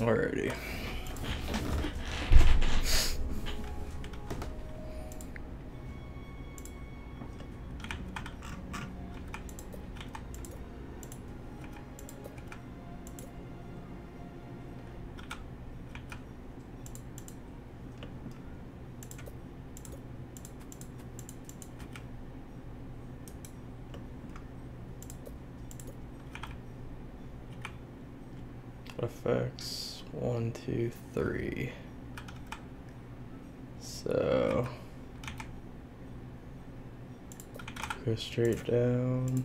Alrighty. Effects 1, 2, 3. So go straight down.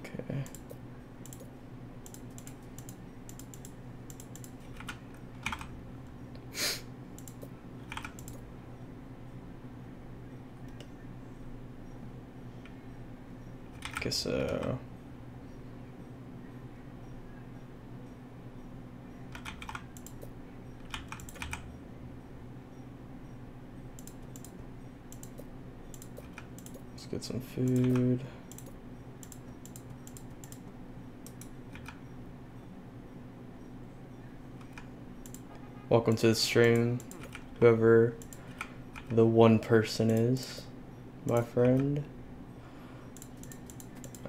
Okay. Guess so. Let's get some food. Welcome to the stream, whoever the one person is, my friend.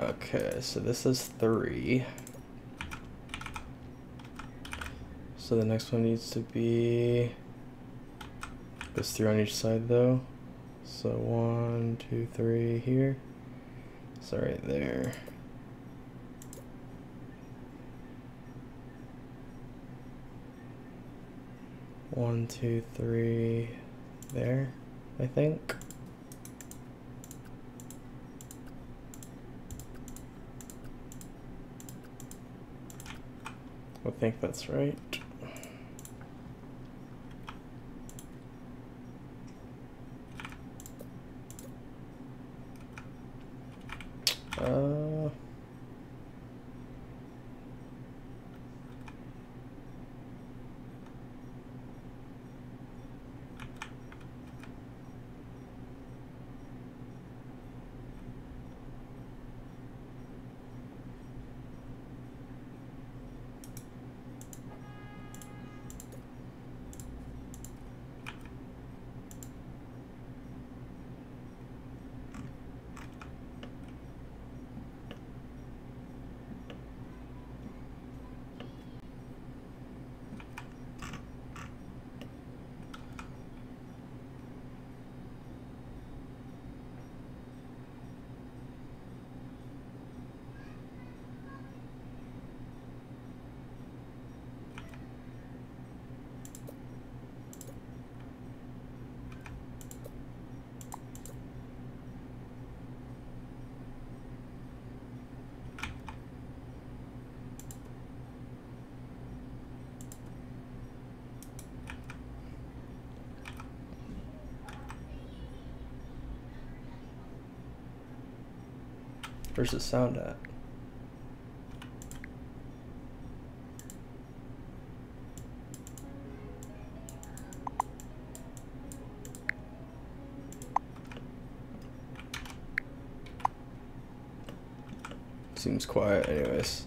Okay, so this is 3. So the next one needs to be, there's 3 on each side though. So 1, 2, 3 here. So right there. One, 2, 3 there, I think. I think that's right. Where's the sound at? Seems quiet anyways.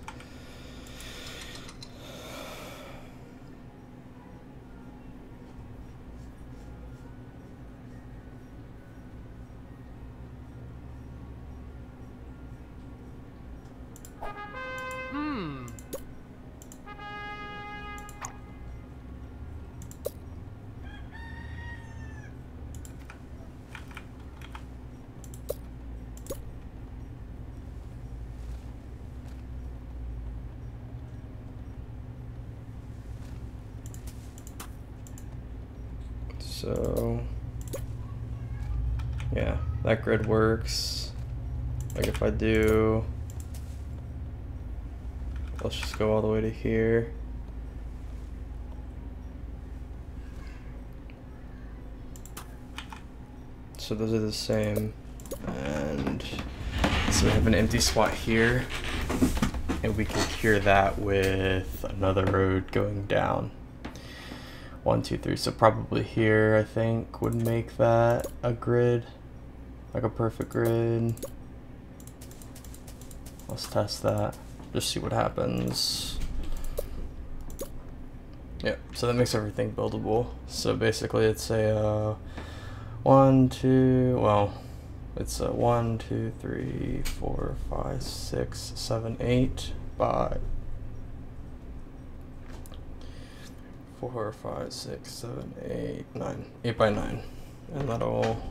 So yeah, that grid works. Like if I do, let's just go all the way to here. So those are the same, and so we have an empty spot here, and we can cure that with another road going down. 1, 2, 3. So probably here, I think, would make that a grid, like a perfect grid. Let's test that, just see what happens. Yep, so that makes everything buildable. So basically it's a 1, 2, well, it's a 1, 2, 3, 4, 5, 6, 7, 8 by 4, 5, 6, 7, 8, 9. 8 by 9. And that'll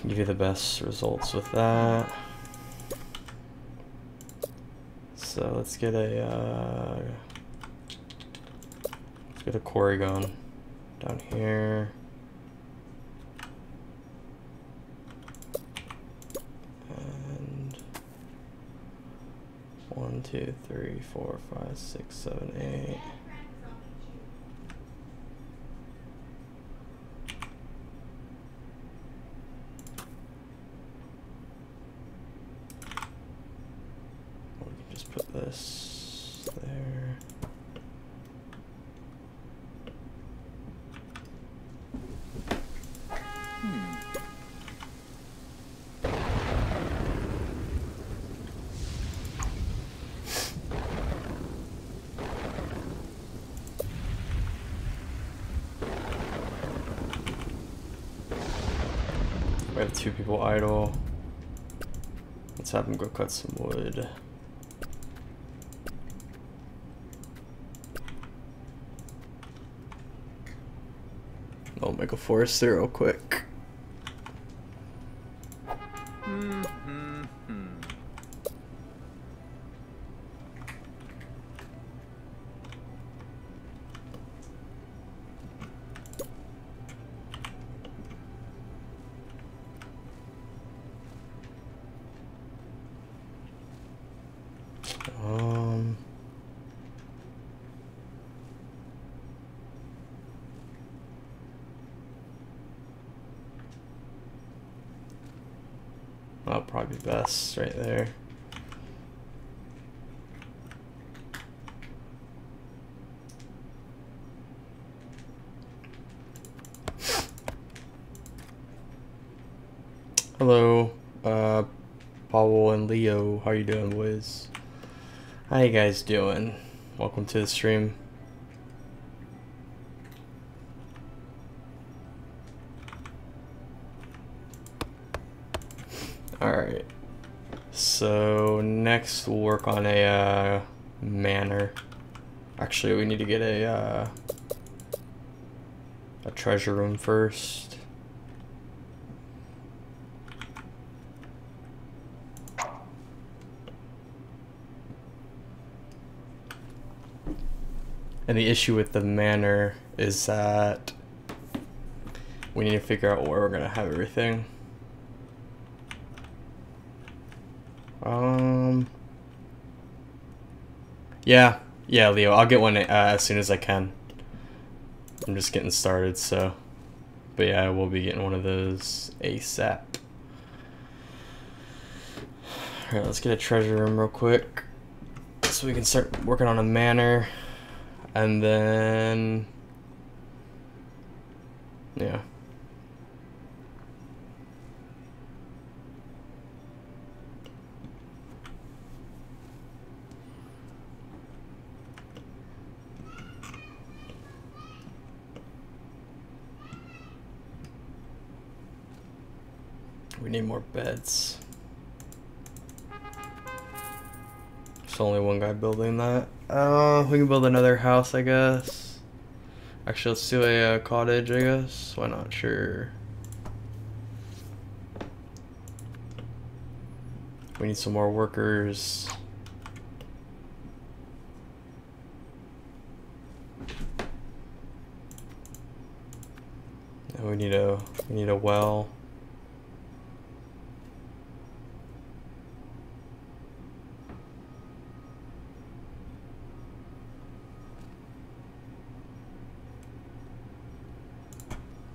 give you the best results with that. So let's get a quarry going down here. And 1, 2, 3, 4, 5, 6, 7, 8. We can just put this there. We have 2 people idle. Let's have them go cut some wood. I'll make a forester real quick. That'll probably be best right there. Hello, Paul and Leo. How you doing, boys? How you guys doing? Welcome to the stream. Alright, so next we'll work on a manor. Actually, we need to get a treasure room first. And the issue with the manor is that we need to figure out where we're gonna have everything. Yeah, Leo, I'll get one as soon as I can. I'm just getting started, so. But yeah, I will be getting one of those ASAP. Alright, let's get a treasure room real quick, so we can start working on a manor, and then, yeah. We need more beds. There's only one guy building that. We can build another house, I guess. Actually, let's do a cottage, I guess. Why not? Sure. We need some more workers. we need a well.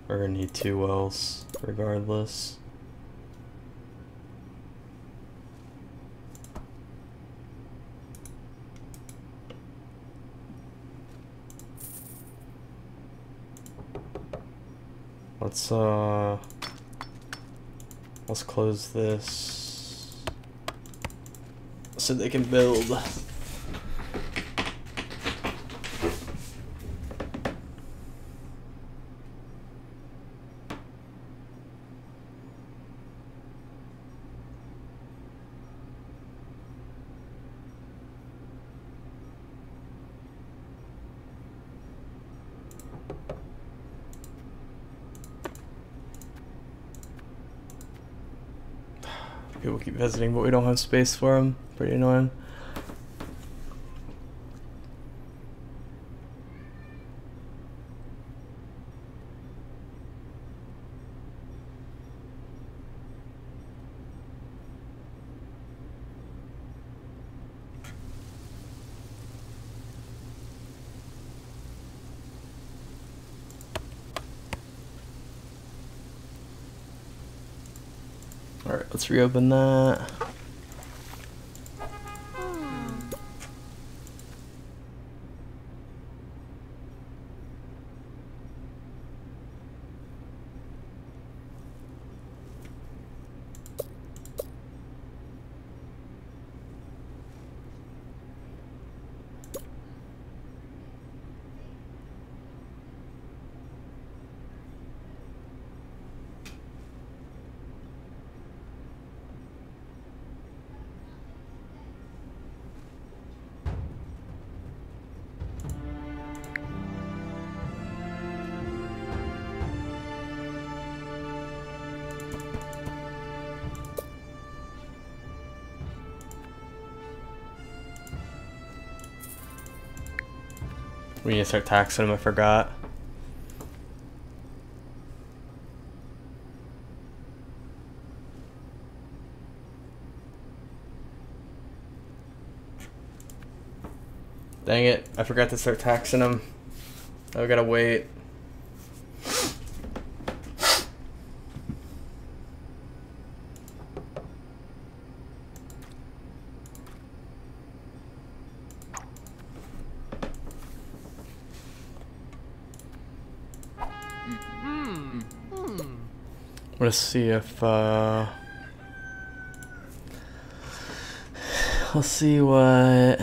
We're gonna need 2 wells regardless. Let's close this so they can build. People keep visiting, but we don't have space for them. Pretty annoying. Alright, let's reopen that. We need to start taxing them, I forgot. Dang it, I forgot to start taxing them. Now we gotta wait. Let's see if let's see what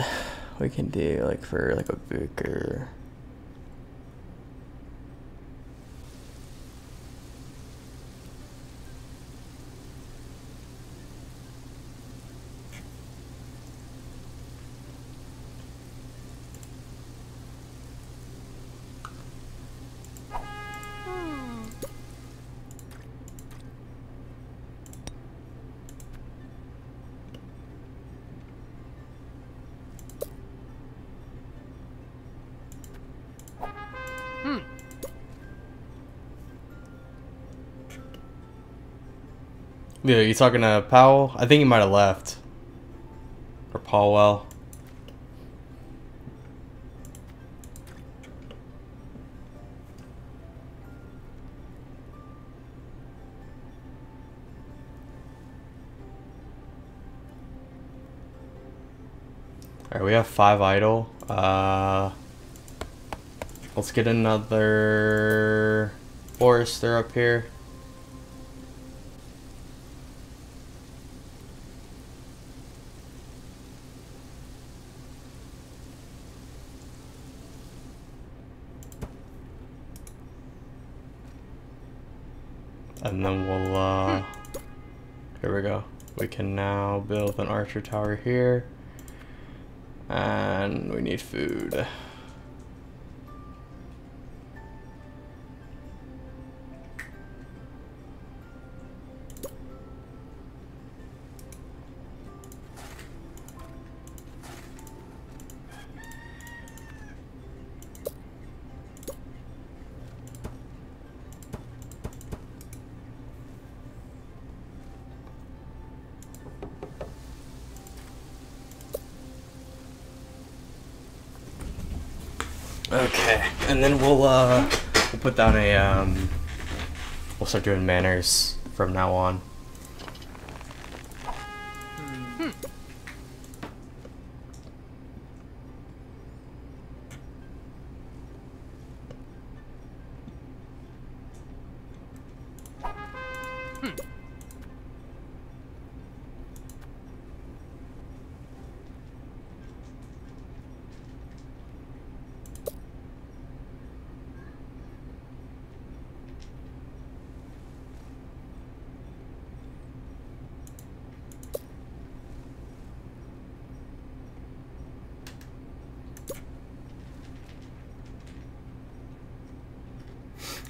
we can do, like for like a booker. Yeah, you talking to Powell? I think he might have left. Or Paulwell. Alright, we have 5 idle. Let's get another forester up here. And then we'll, here we go. We can now build an archer tower here. And we need food. Okay, and then we'll put down a we'll start doing manners from now on.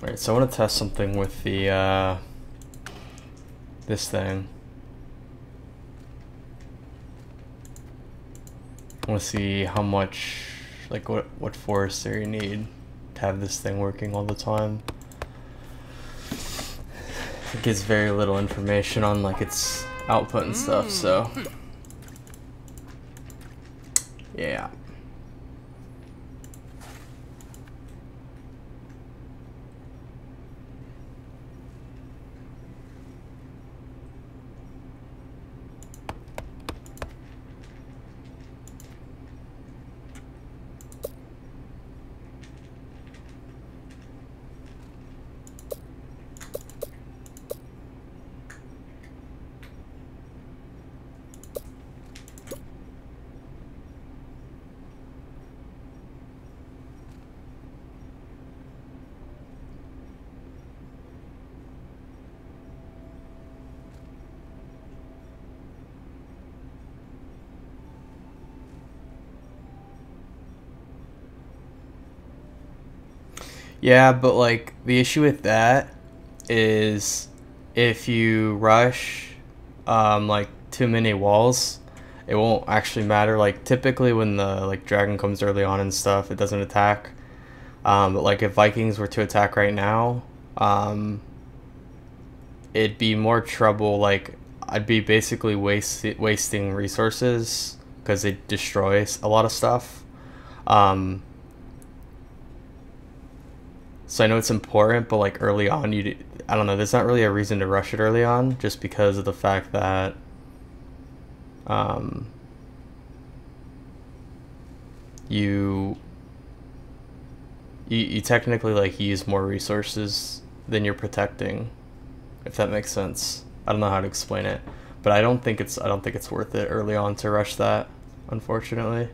Alright, so I want to test something with the, this thing. I want to see how much, like what forester you need to have this thing working all the time. It gives very little information on like its output and stuff, so yeah. Yeah, but like the issue with that is if you rush like too many walls, it won't actually matter. Like typically when the like dragon comes early on and stuff, it doesn't attack. But like if Vikings were to attack right now, it'd be more trouble. Like I'd be basically wasting resources because it destroys a lot of stuff. So I know it's important, but like early on, I don't know, there's not really a reason to rush it early on, just because of the fact that you technically like use more resources than you're protecting, if that makes sense. I don't know how to explain it, but I don't think it's worth it early on to rush that, unfortunately.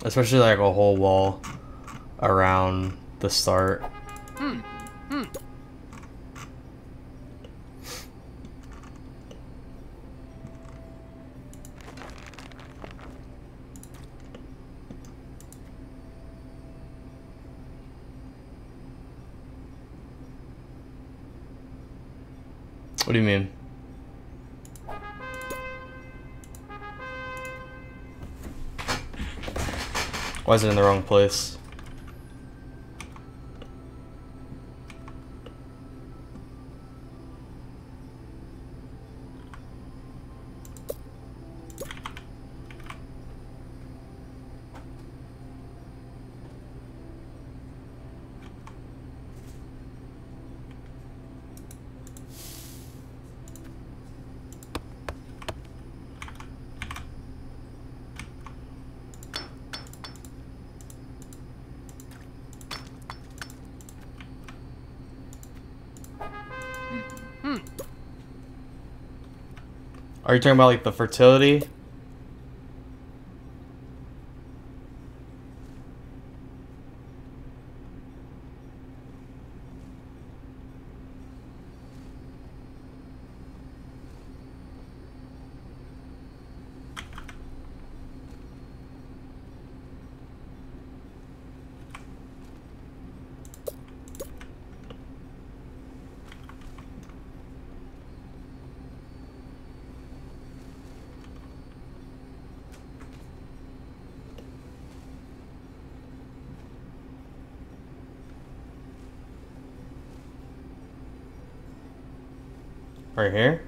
Especially like a whole wall around the start. What do you mean? Why is it in the wrong place? Are you talking about like the fertility? Right here?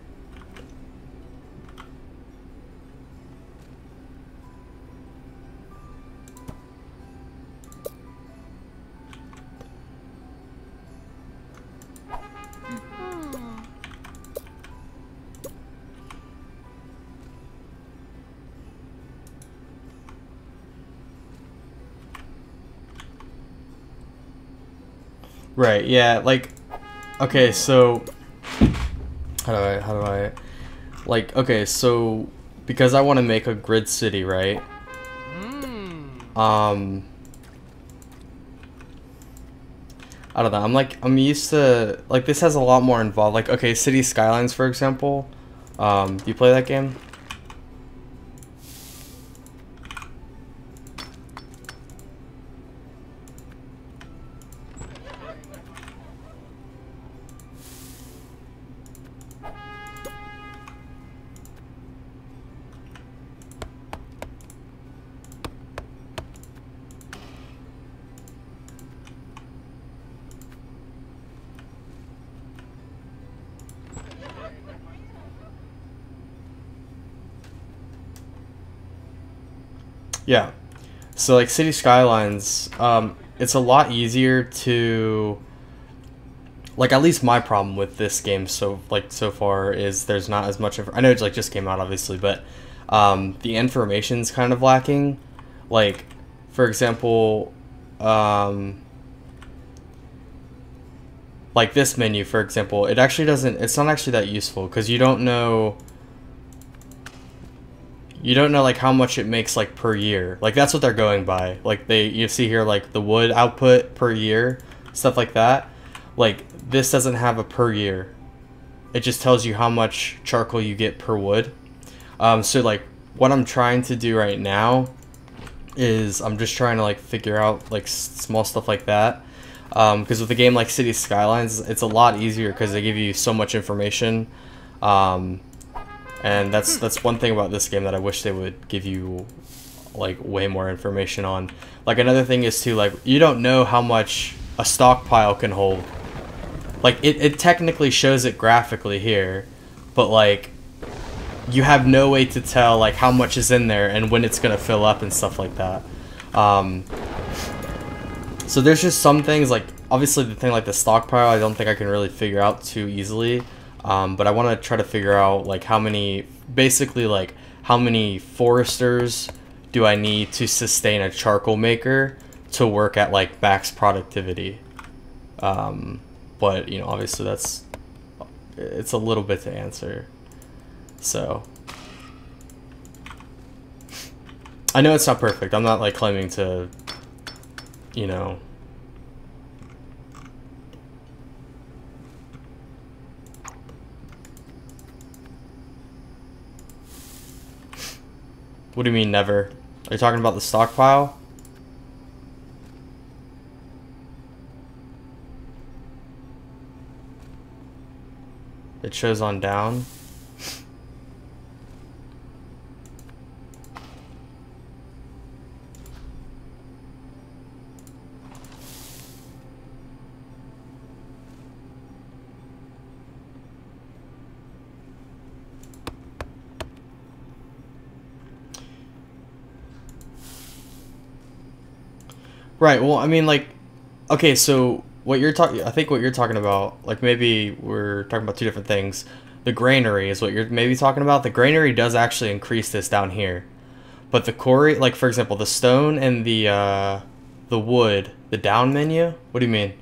Right, yeah, like, okay, so, how do I, like, okay, so, because I want to make a grid city, right, I don't know, I'm used to, like, this has a lot more involved, like, okay, City Skylines, for example, do you play that game? Yeah. So like City Skylines, it's a lot easier to, like, at least my problem with this game so far is there's not as much I know it like just came out obviously, but the information's kind of lacking. Like, for example, like this menu, for example, it's not actually that useful because you don't know like how much it makes like per year. Like that's what they're going by. Like you see here like the wood output per year, stuff like that. Like this doesn't have a per year. It just tells you how much charcoal you get per wood. So like what I'm trying to do right now is I'm just trying to like figure out like small stuff like that. Because with a game like City Skylines, it's a lot easier because they give you so much information. And that's one thing about this game that I wish they would give you like way more information on. Like another thing is too, like you don't know how much a stockpile can hold. Like it technically shows it graphically here, but like you have no way to tell like how much is in there and when it's gonna fill up and stuff like that. So there's just some things, like obviously the thing like the stockpile I don't think I can really figure out too easily. But I want to try to figure out like how many foresters do I need to sustain a charcoal maker to work at like max productivity. But you know, obviously it's a little bit to answer. So I know it's not perfect. I'm not like claiming to, you know. What do you mean never? Are you talking about the stockpile? It shows on down. Right, well, I mean, like, okay, so I think what you're talking about, like, maybe we're talking about two different things. The granary is what you're maybe talking about. The granary does actually increase this down here. But the quarry, like, for example, the stone and the wood, the down menu, what do you mean?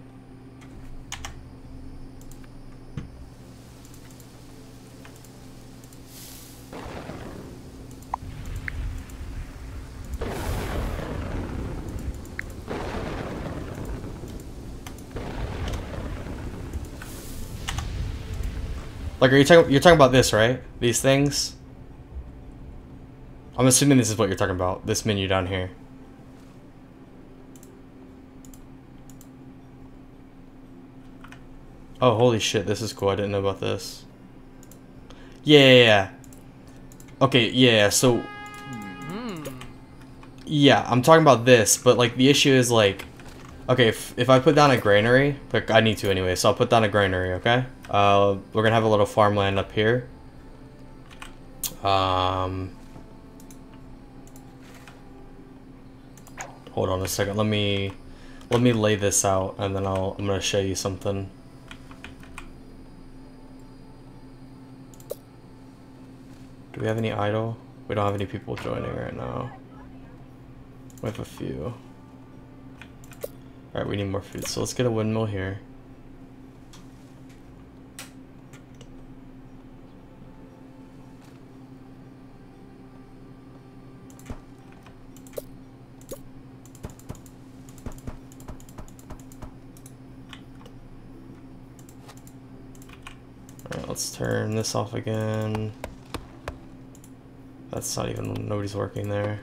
Like, you're talking about this, right? These things? I'm assuming this is what you're talking about, this menu down here. Oh, holy shit, this is cool. I didn't know about this. Yeah. Okay, yeah, so... Yeah, I'm talking about this, but, like, the issue is, like... Okay, if I put down a granary, like, I need to anyway, so I'll put down a granary, okay? We're gonna have a little farmland up here. Hold on a second. Let me lay this out, and then I'm gonna show you something. Do we have any idle? We don't have any people joining right now. We have a few. Alright, we need more food, so let's get a windmill here. Alright, let's turn this off again. That's not even, nobody's working there.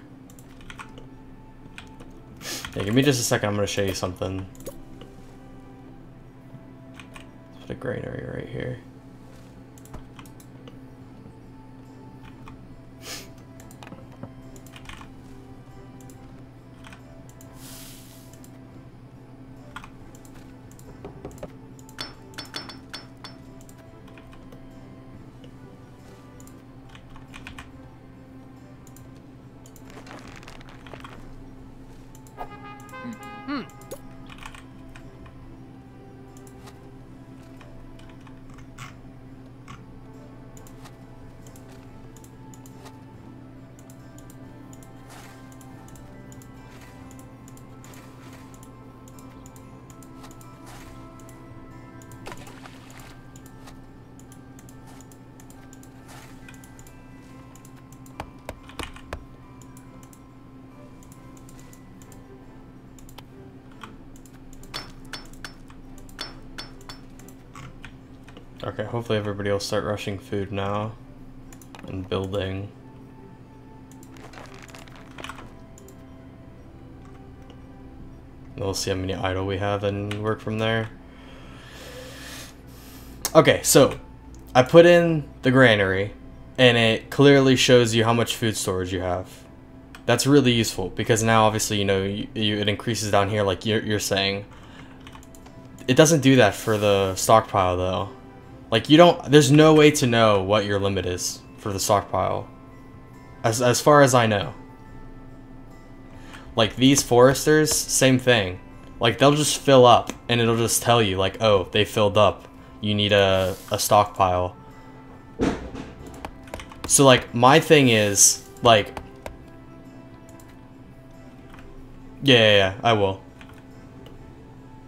Yeah, give me just a second, I'm gonna show you something. Let's put a granary right here. Okay, hopefully everybody will start rushing food now and building. And we'll see how many idle we have and work from there. Okay, so I put in the granary and it clearly shows you how much food storage you have. That's really useful because now obviously, you know, it increases down here like you're saying. It doesn't do that for the stockpile though. Like there's no way to know what your limit is for the stockpile. As far as I know. Like these foresters, same thing. Like they'll just fill up and it'll just tell you like, oh, they filled up. You need a stockpile. So like my thing is like, yeah, I will.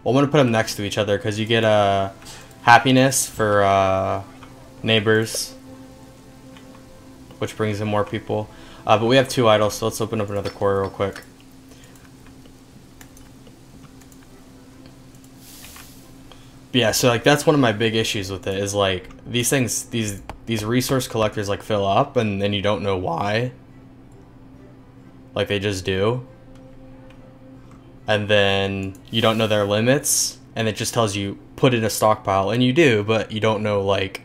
Well, I'm gonna put them next to each other because you get happiness for neighbors, which brings in more people. But we have 2 idle, so let's open up another quarry real quick. But yeah, so like that's one of my big issues with it is like these things, these resource collectors like fill up and then you don't know why. Like they just do. And then you don't know their limits and it just tells you put in a stockpile, and you do, but you don't know like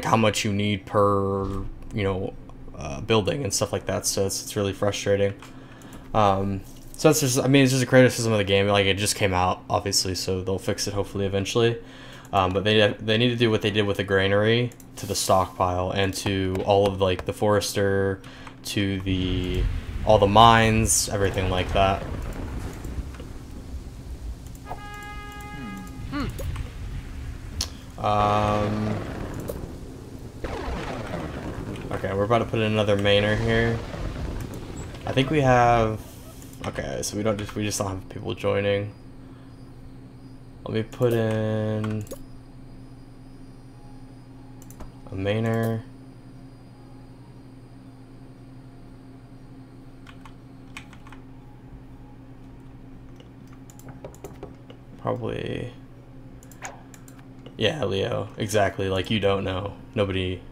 how much you need per, you know, building and stuff like that. So it's really frustrating. So that's just, I mean, it's just a criticism of the game. Like it just came out obviously, so they'll fix it hopefully eventually. But they need to do what they did with the granary to the stockpile and to all of like the forester, to all the mines, everything like that. Okay, we're about to put in another mainer here. I think we have. Okay, so we just don't have people joining. Let me put in a mainer. Probably. Yeah, Leo, exactly. Like you don't know. Nobody.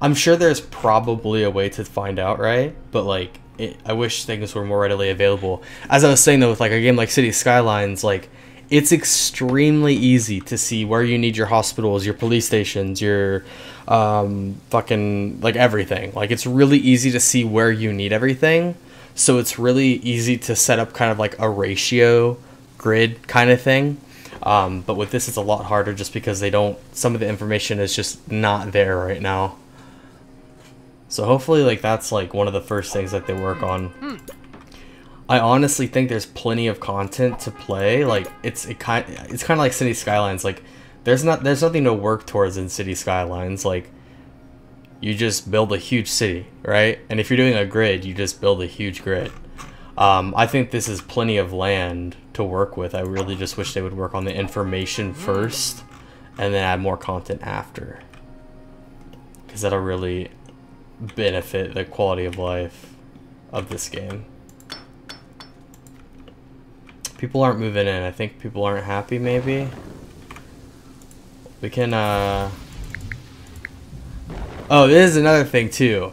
I'm sure there's probably a way to find out, right? But like, I wish things were more readily available. As I was saying though, with like a game like City Skylines, like it's extremely easy to see where you need your hospitals, your police stations, your fucking like everything. Like it's really easy to see where you need everything. So it's really easy to set up kind of like a ratio grid kind of thing. But with this, it's a lot harder just because some of the information is just not there right now. So hopefully like that's like one of the first things that they work on. I honestly think there's plenty of content to play. Like it's kind of like City Skylines. Like there's nothing to work towards in City Skylines. Like you just build a huge city, right? And if you're doing a grid, you just build a huge grid. I think this is plenty of land to work with. I really just wish they would work on the information first and then add more content after, because that'll really benefit the quality of life of this game. People aren't moving in. I think people aren't happy, maybe. We can, Oh, this is another thing, too.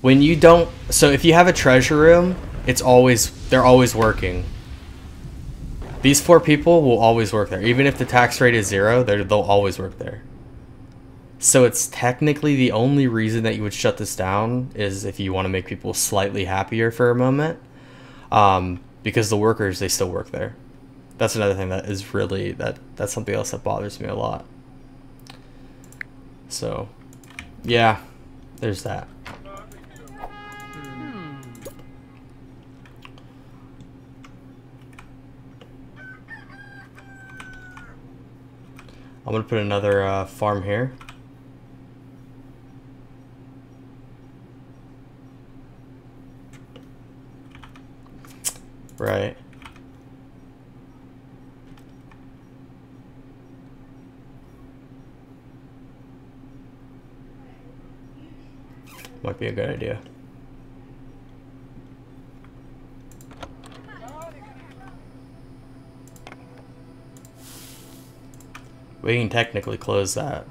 When you don't... So, if you have a treasure room, they're always working. These 4 people will always work there. Even if the tax rate is 0, they'll always work there. So, it's technically the only reason that you would shut this down is if you want to make people slightly happier for a moment. Because the workers, they still work there. That's another thing that is really... That's something else that bothers me a lot. So, yeah, there's that. I'm gonna put another farm here. Right. Might be a good idea. We can technically close that.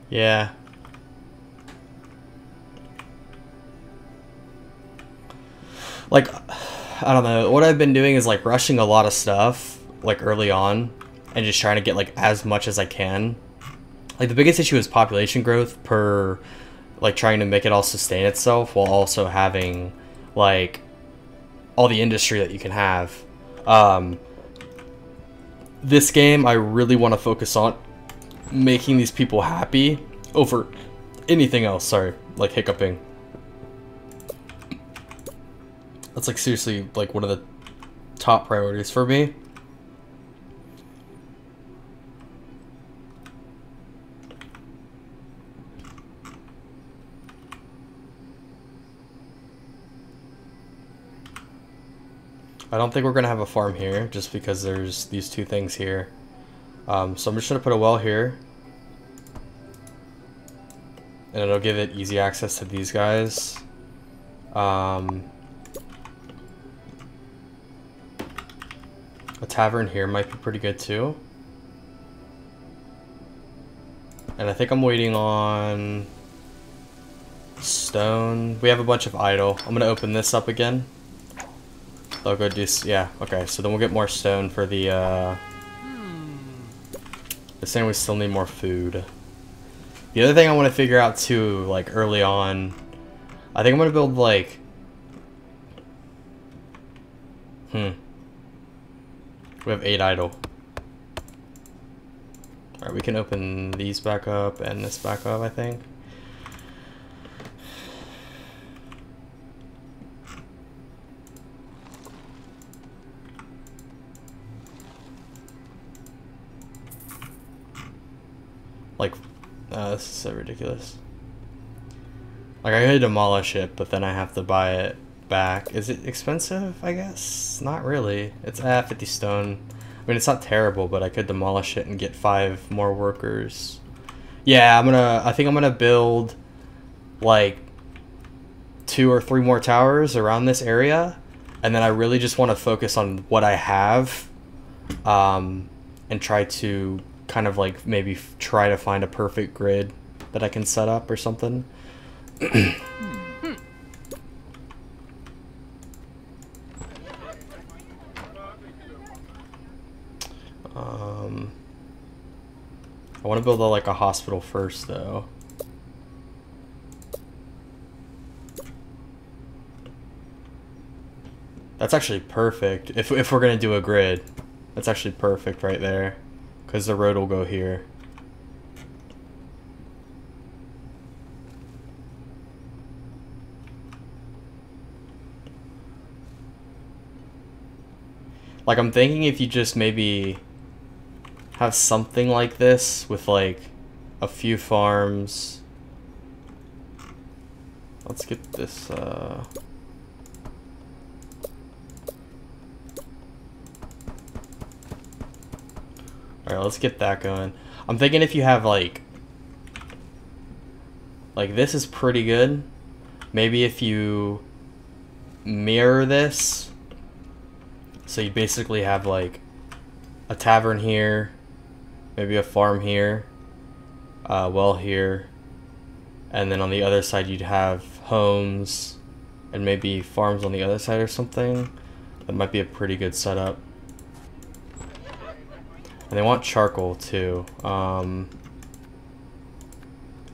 Yeah. Like, I don't know. What I've been doing is like rushing a lot of stuff like early on and just trying to get like as much as I can. Like the biggest issue is population growth per like trying to make it all sustain itself while also having like all the industry that you can have. This game I really want to focus on making these people happy over anything else. Sorry, like hiccuping. That's like seriously like one of the top priorities for me. I don't think we're gonna have a farm here just because there's these 2 things here. So I'm just gonna put a well here. And it'll give it easy access to these guys. A tavern here might be pretty good too. And I think I'm waiting on stone. We have a bunch of idle. I'm gonna open this up again. I'll go do, yeah, okay, so then we'll get more stone for the, they're saying we still need more food. The other thing I want to figure out too, like early on, I think I'm gonna build like, we have 8 idle. Alright, we can open these back up and this back up, I think. Like, this is so ridiculous. Like, I could demolish it, but then I have to buy it back. Is it expensive, I guess? Not really. It's 50 stone. I mean, it's not terrible, but I could demolish it and get 5 more workers. Yeah, I think I'm gonna build, like, 2 or 3 more towers around this area. And then I really just want to focus on what I have. And try to kind of like maybe try to find a perfect grid that I can set up or something. I want to build like a hospital first though. That's actually perfect. If we're gonna do a grid, that's actually perfect right there. Because the road will go here. Like, I'm thinking if you just maybe have something like this with, like, a few farms. Let's get this, Alright, let's get that going. I'm thinking if you have, like, this is pretty good. Maybe if you mirror this, so you basically have, like, a tavern here, maybe a farm here, well here, and then on the other side you'd have homes and maybe farms on the other side or something. That might be a pretty good setup. And they want charcoal too.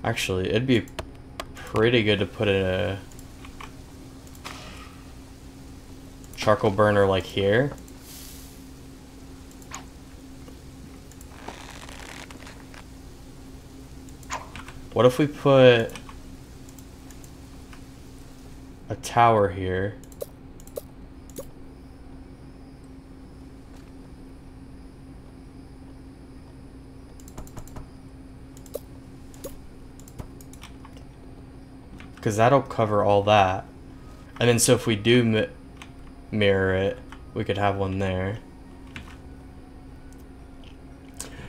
Actually, it'd be pretty good to put in a charcoal burner like here. What if we put a tower here? Because that'll cover all that. And then so if we do mirror it, we could have one there.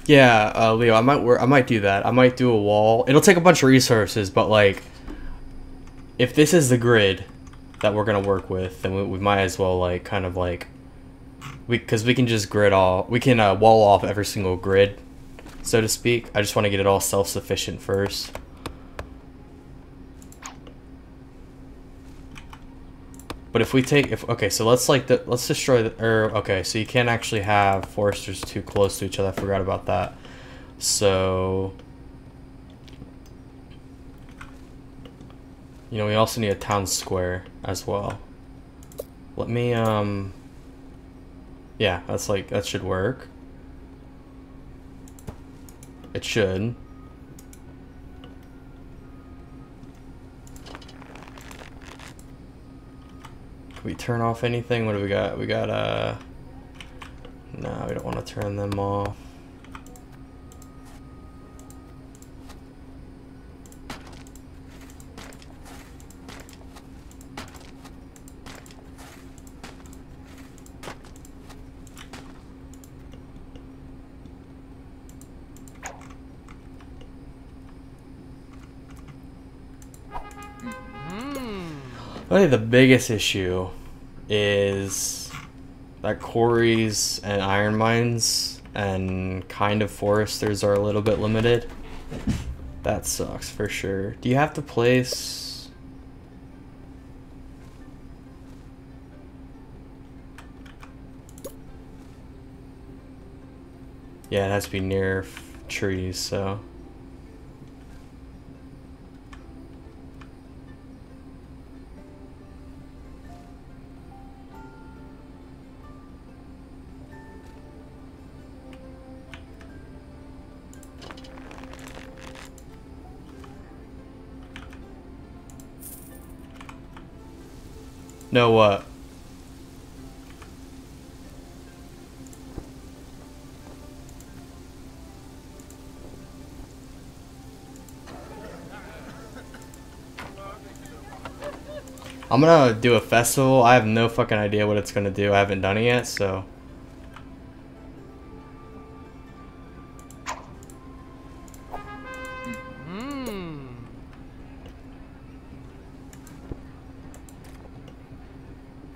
Yeah, Leo, I might do that. I might do a wall. It'll take a bunch of resources, but like, if this is the grid that we're gonna work with, then we might as well like kind of like, because we can just grid all, we can wall off every single grid, so to speak. I just want to get it all self-sufficient first. But if we take, okay, so let's like, let's destroy the, okay, so you can't actually have foresters too close to each other. I forgot about that. So, you know, we also need a town square as well. Let me, yeah, that's like, that should work. It should. Can we turn off anything? What do we got? We got, no, we don't want to turn them off. I think the biggest issue is that quarries and iron mines and kind of foresters are a little bit limited. That sucks for sure. Do you have to place... Yeah, it has to be near trees, so... No, what? I'm gonna do a festival. I have no fucking idea what it's gonna do. I haven't done it yet, so...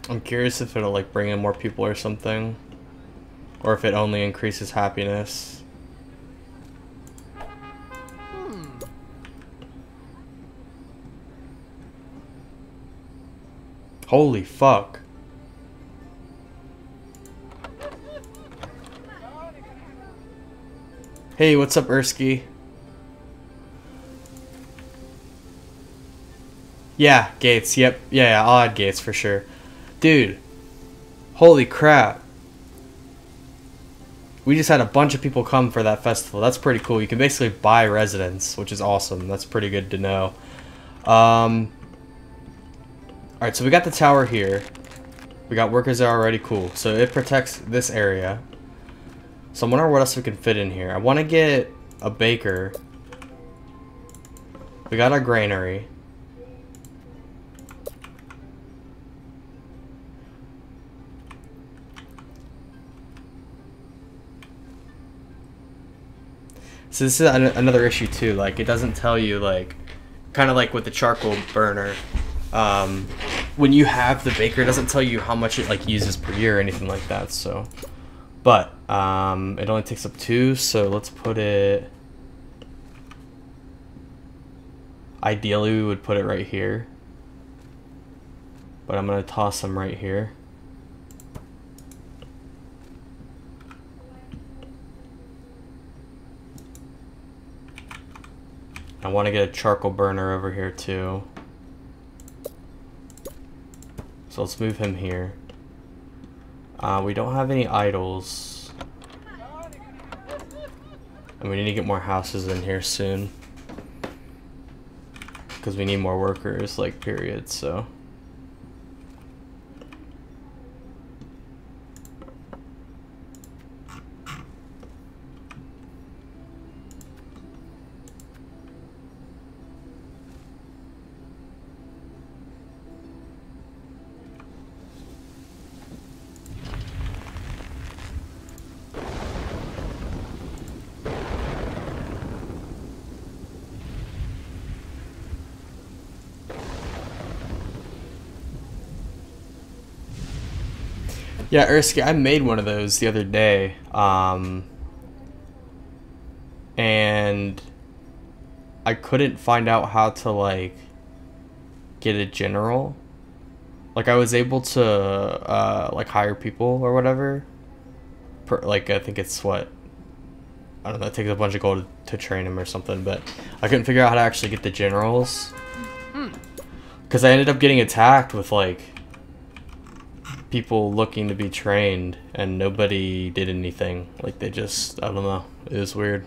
I'm curious if it'll like bring in more people or something, or if it only increases happiness. Holy fuck. Hey, what's up, Ersky? Yeah, Gates, yep. Yeah, I'll add Gates for sure. Dude, holy crap. We just had a bunch of people come for that festival. That's pretty cool. You can basically buy residents, which is awesome. That's pretty good to know. Alright, so we got the tower here. We got workers there already, cool. So it protects this area. So I'm wondering what else we can fit in here. I want to get a baker. We got our granary. So this is another issue too. Like, it doesn't tell you, like, kind of like with the charcoal burner. When you have the baker, it doesn't tell you how much it like uses per year or anything like that. So, but it only takes up 2. So let's put it. Ideally, we would put it right here. But I'm gonna toss them right here. I want to get a charcoal burner over here too. So let's move him here. We don't have any idols. And we need to get more houses in here soon. Because we need more workers, like, period, so. Yeah, Erskine, I made one of those the other day, and I couldn't find out how to, like, get a general. Like, I was able to, like, hire people or whatever. Like, I think it's what, I don't know, it takes a bunch of gold to train them or something, but I couldn't figure out how to actually get the generals. Because I ended up getting attacked with, like, people looking to be trained, and nobody did anything. Like, they just, I don't know, it was weird.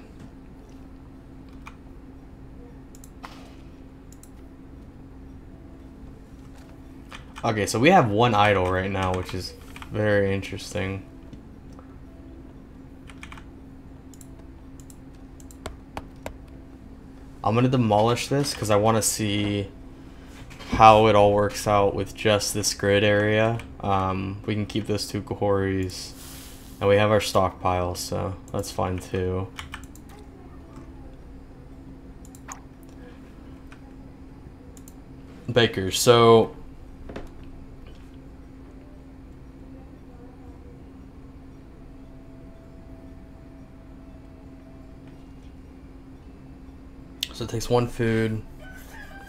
Okay, so we have 1 idol right now, which is very interesting. I'm gonna demolish this because I want to see how it all works out with just this grid area. We can keep those 2 quarries, and we have our stockpile, so that's fine too. Bakers, so it takes 1 food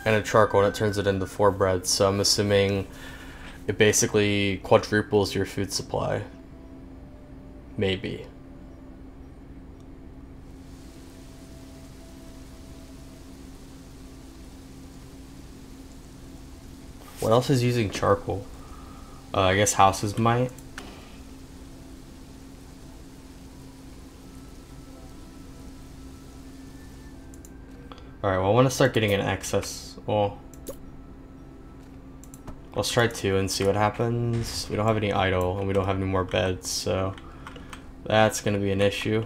and a charcoal, and it turns it into 4 breads. So I'm assuming it basically quadruples your food supply. Maybe. What else is using charcoal? I guess houses might. Alright, well, I want to start getting an excess. Well, let's try 2 and see what happens. We don't have any idle, and we don't have any more beds, so that's going to be an issue.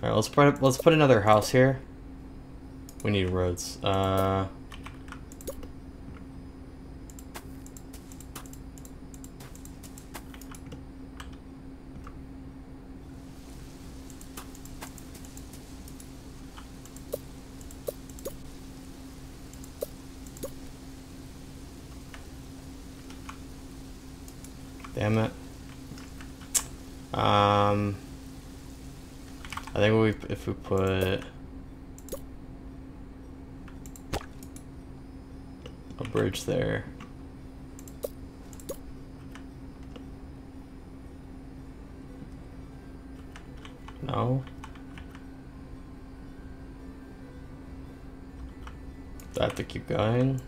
Alright, let's put another house here. We need roads. Damn it. I think if we put a bridge there. No. Do I have to keep going?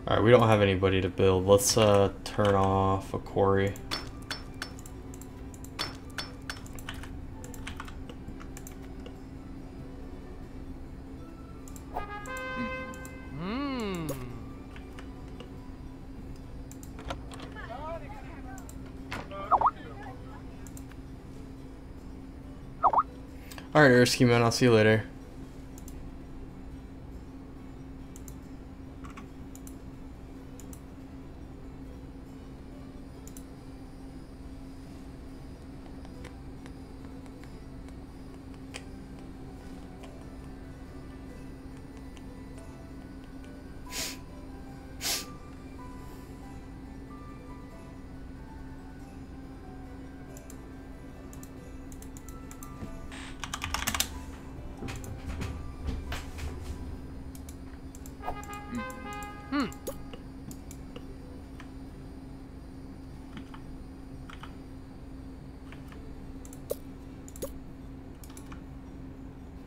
Alright, we don't have anybody to build. Let's turn off a quarry. Alright, Erskine, man, I'll see you later.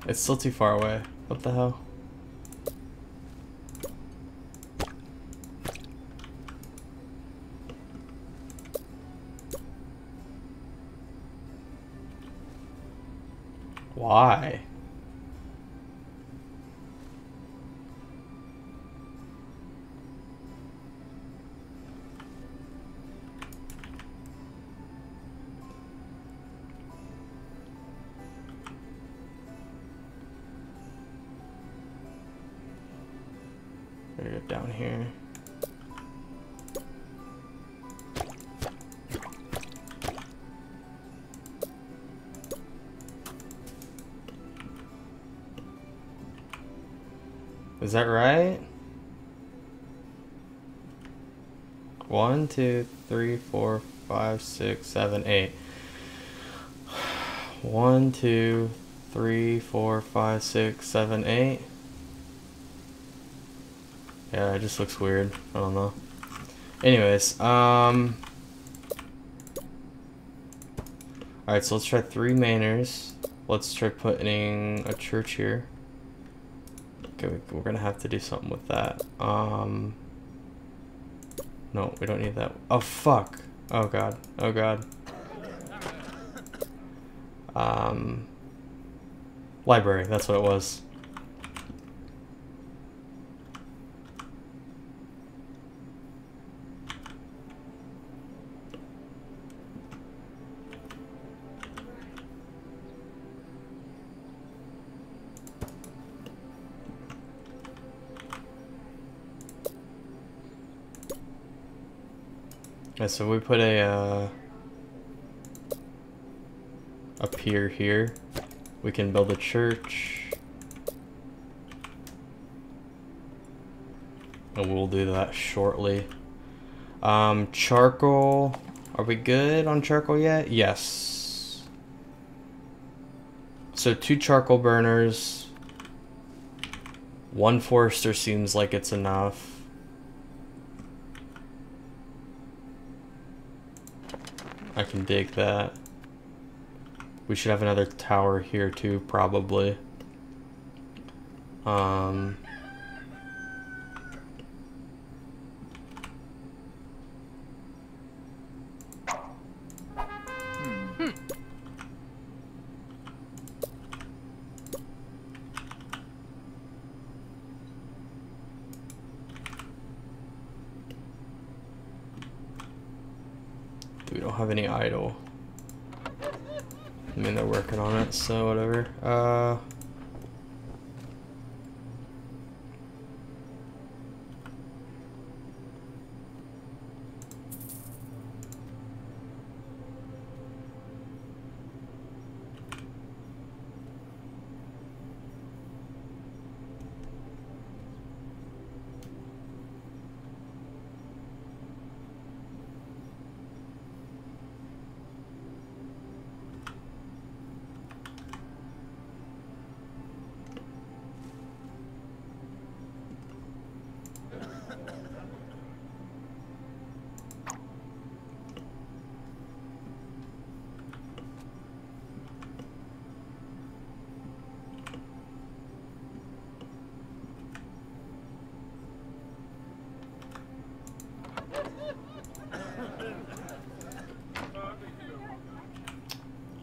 It's still too far away. What the hell? Why? Get down here. Is that right? 1, 2, 3, 4, 5, 6, 7, 8. 1, 2, 3, 4, 5, 6, 7, 8. Yeah, it just looks weird. I don't know. Anyways, alright, so let's try 3 mainers. Let's try putting a church here. Okay, we're gonna have to do something with that. No, we don't need that. Oh, fuck. Oh, God. Oh, God. Library, that's what it was. Okay, so we put a pier here. We can build a church. And we'll do that shortly. Charcoal. Are we good on charcoal yet? Yes. So 2 charcoal burners. 1 forester seems like it's enough. I can dig that. We should have another tower here too, probably. We don't have any idle. I mean, they're working on it, so whatever.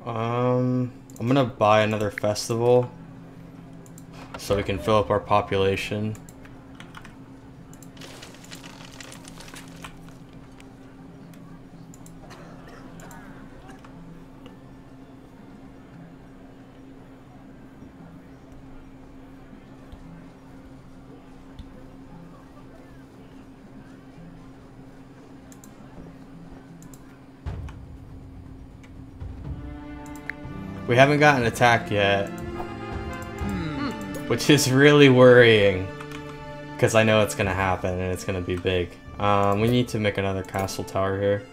I'm gonna buy another festival so we can fill up our population. We haven't gotten attacked yet, which is really worrying because I know it's gonna happen and it's gonna be big. We need to make another castle tower here.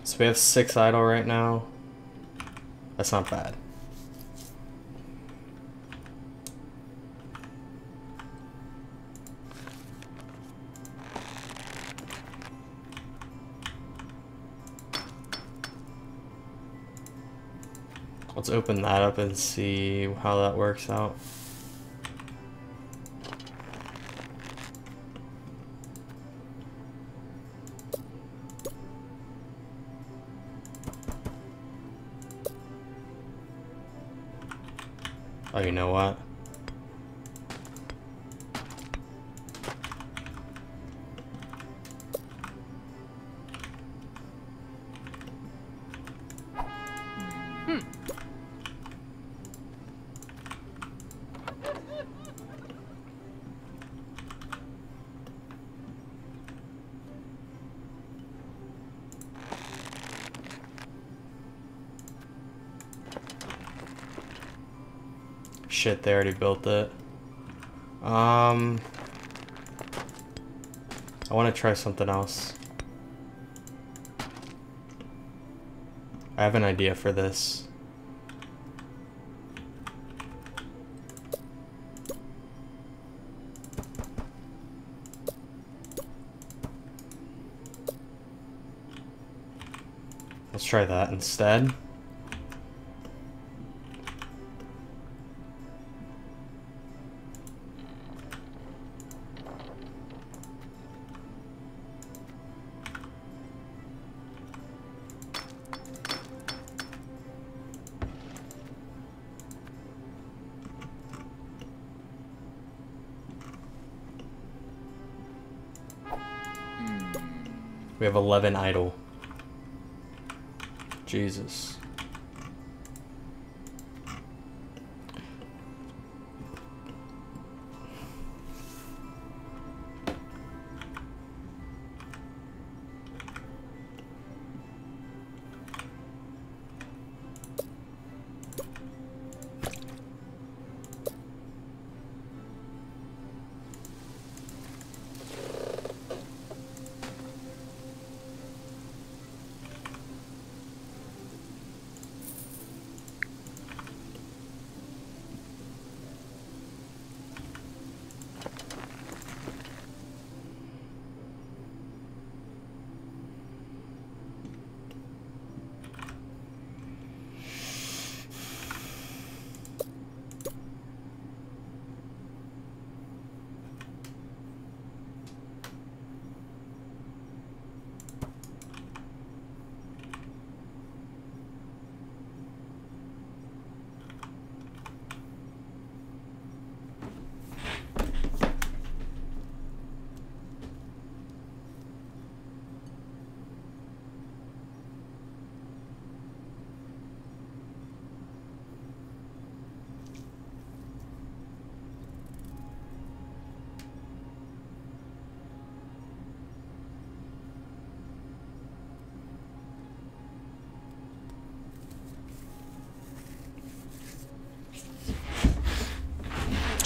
So we have 6 idle right now. That's not bad. Let's open that up and see how that works out. Oh, you know what? Shit, they already built it. I want to try something else. I have an idea for this. Let's try that instead. We have 11 idle. Jesus.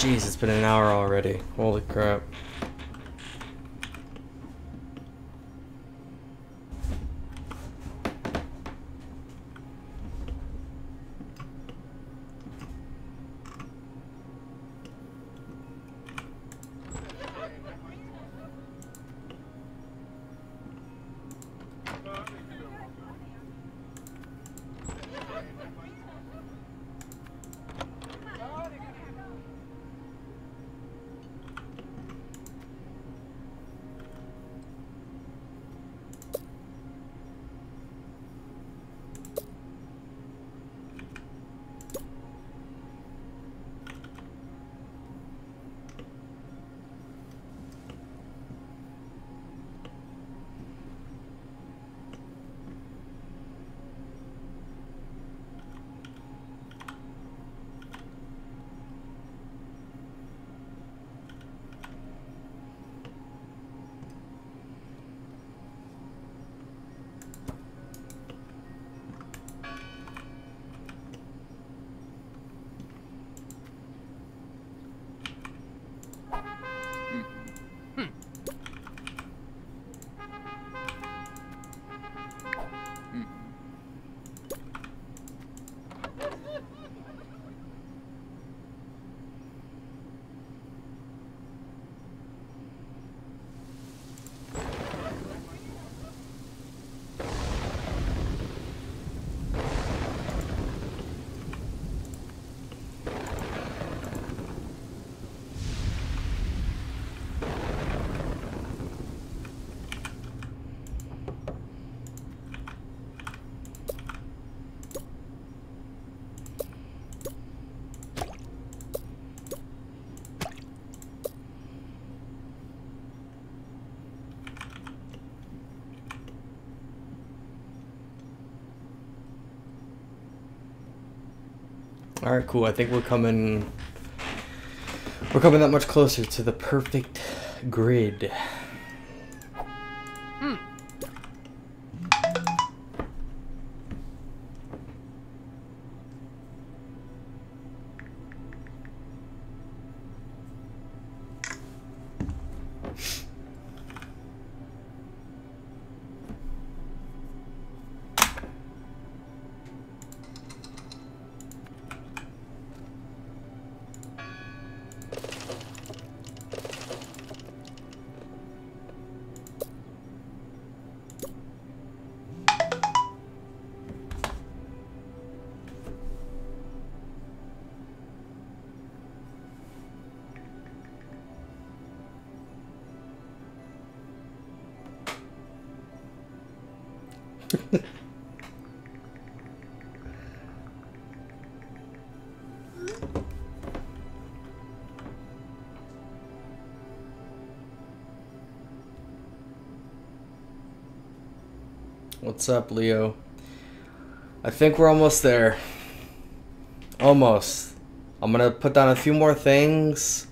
Jeez, it's been an hour already. Holy crap. All right, cool. I think we're coming that much closer to the perfect grid. What's up, Leo? I think we're almost there. Almost. I'm gonna put down a few more things.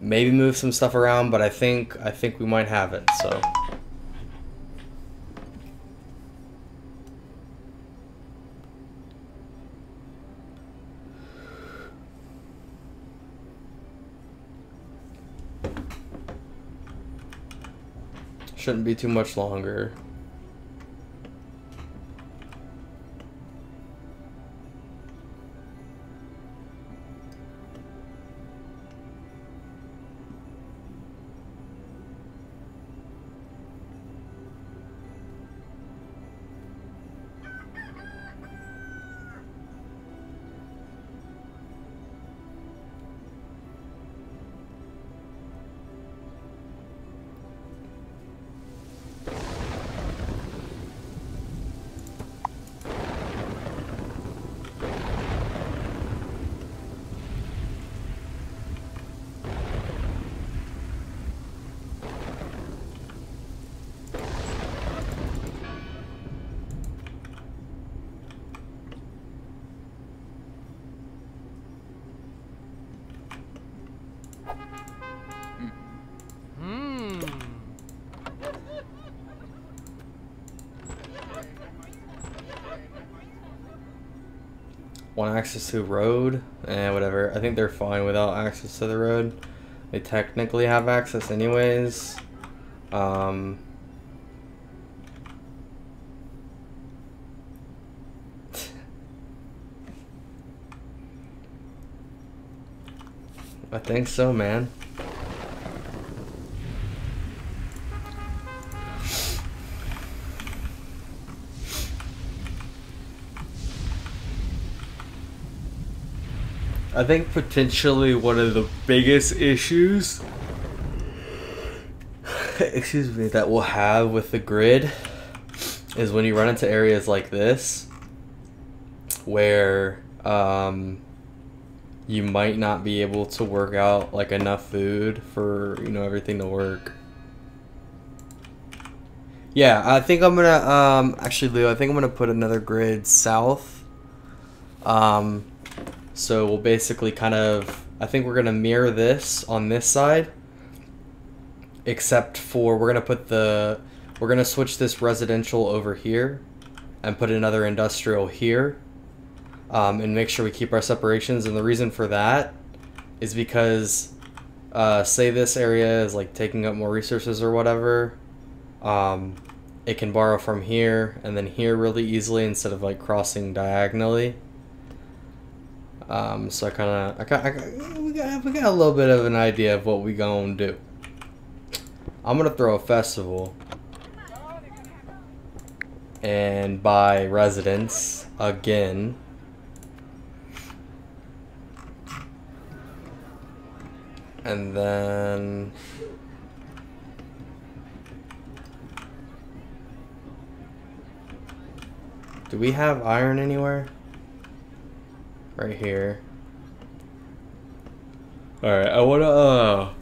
Maybe move some stuff around, but I think we might have it, so. Shouldn't be too much longer. Want access to the road? Whatever. I think they're fine without access to the road. They technically have access anyways. I think so, man. I think potentially one of the biggest issues excuse me, that we'll have with the grid is when you run into areas like this where you might not be able to work out like enough food for, you know, everything to work. Yeah, I think I'm gonna actually, Leo, I think I'm gonna put another grid south. So we'll basically kind of, I think we're gonna mirror this on this side, except for we're gonna switch this residential over here and put another industrial here, and make sure we keep our separations. And the reason for that is because say this area is like taking up more resources or whatever, it can borrow from here and then here really easily instead of like crossing diagonally. So we got a little bit of an idea of what we gonna do. I'm gonna throw a festival and buy residents again. And then do we have iron anywhere? Right here. Alright, I wanna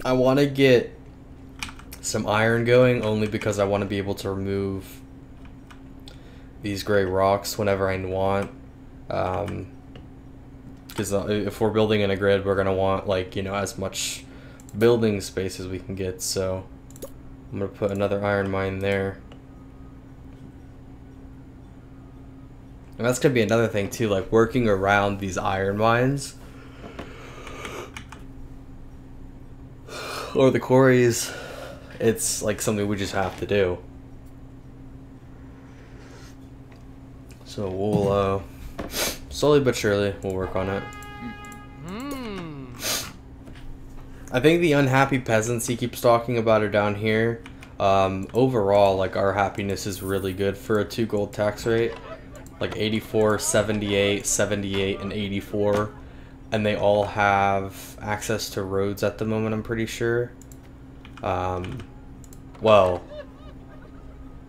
I want to get some iron going only because I want to be able to remove these gray rocks whenever I want. Because if we're building in a grid, we're going to want, like, you know, as much building space as we can get. So I'm going to put another iron mine there. And that's going to be another thing too, like working around these iron mines or the quarries. It's like something we just have to do. So we'll slowly but surely we'll work on it. I think the unhappy peasants he keeps talking about are down here. Overall, like, our happiness is really good for a 2 gold tax rate. Like 84, 78, 78, and 84. And they all have access to roads at the moment, I'm pretty sure. Well,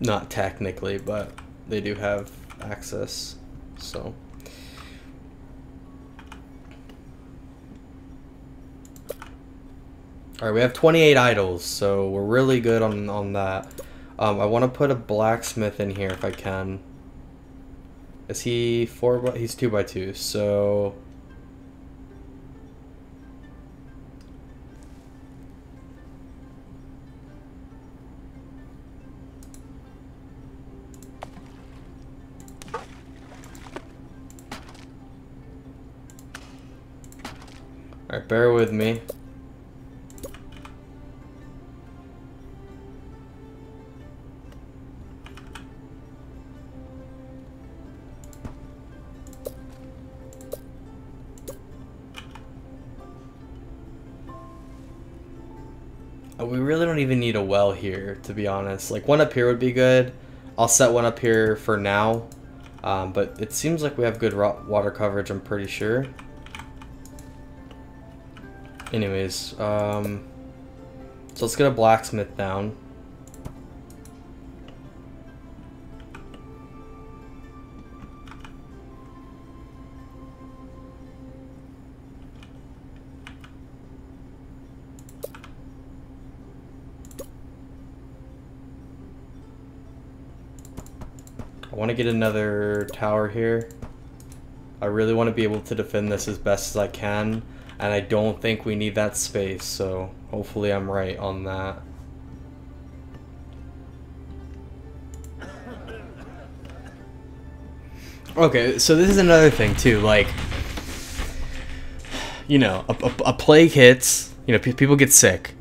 not technically, but they do have access, so. Alright, we have 28 idols, so we're really good on that. I want to put a blacksmith in here if I can. Is he 4 by? He's 2 by 2, so. Alright, bear with me. We really don't even need a well here, to be honest. Like, one up here would be good. I'll set one up here for now. But it seems like we have good water coverage, I'm pretty sure. Anyways, so let's get a blacksmith down. I want to get another tower here. I really want to be able to defend this as best as I can, and I don't think we need that space, so hopefully I'm right on that. Okay, so this is another thing too, like, you know, a plague hits, you know, people get sick,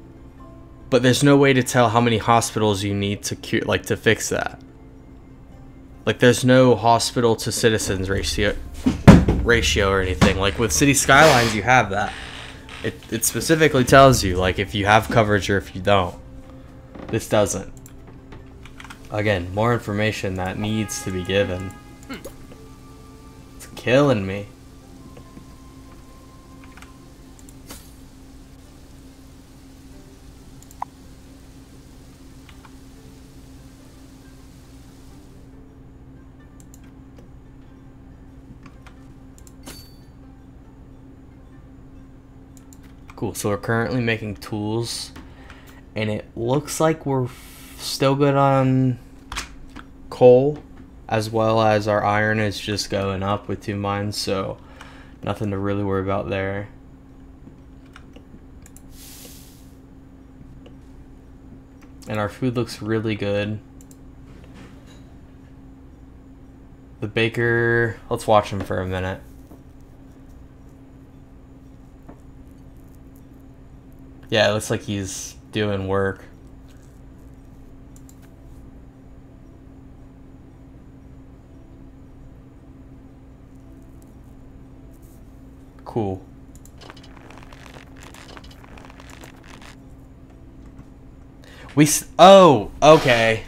but there's no way to tell how many hospitals you need to cure, like, to fix that. Like, there's no hospital to citizens ratio or anything. Like, with City Skylines, you have that. It specifically tells you, like, if you have coverage or if you don't. This doesn't. Again, more information that needs to be given. It's killing me. Cool, so we're currently making tools, and it looks like we're still good on coal, as well as our iron is just going up with 2 mines, so nothing to really worry about there. And our food looks really good. The baker, let's watch him for a minute. Yeah, it looks like he's doing work. Cool. Oh, okay.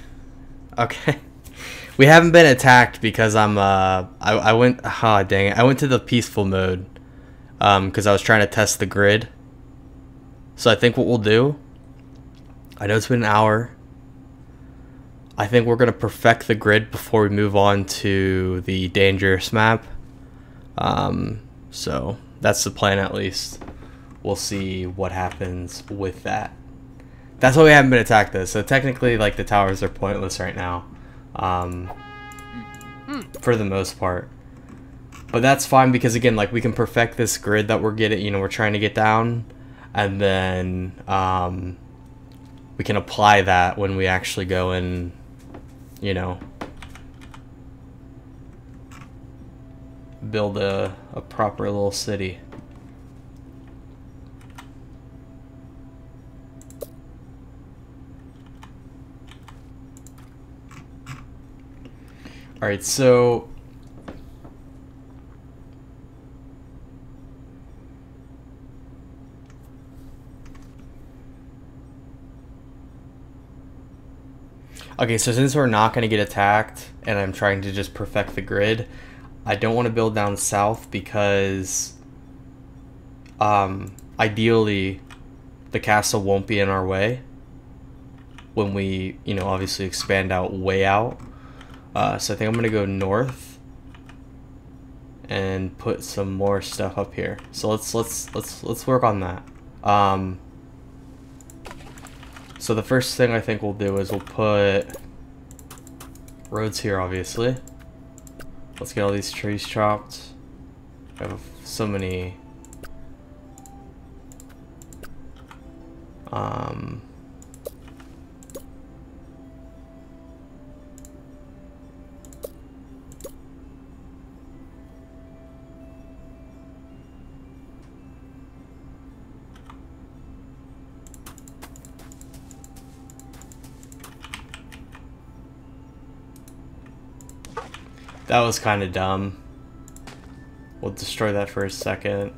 Okay. We haven't been attacked because I went, ah, dang it. I went to the peaceful mode because I was trying to test the grid. So I think what we'll do, I know it's been an hour. I think we're going to perfect the grid before we move on to the dangerous map. So that's the plan, at least. we'll see what happens with that. That's why we haven't been attacked though. So technically, like, the towers are pointless right now, for the most part. But that's fine because, again, like, we can perfect this grid that we're getting, you know, we're trying to get down, and then we can apply that when we actually go and, you know, build a proper little city. Alright, so okay, so since we're not going to get attacked, and I'm trying to just perfect the grid, I don't want to build down south because ideally the castle won't be in our way when we, you know, obviously expand out way out. So I think I'm going to go north and put some more stuff up here. So let's work on that. So the first thing I think we'll do is we'll put roads here, obviously. Let's get all these trees chopped. I have so many that was kind of dumb. We'll destroy that for a second.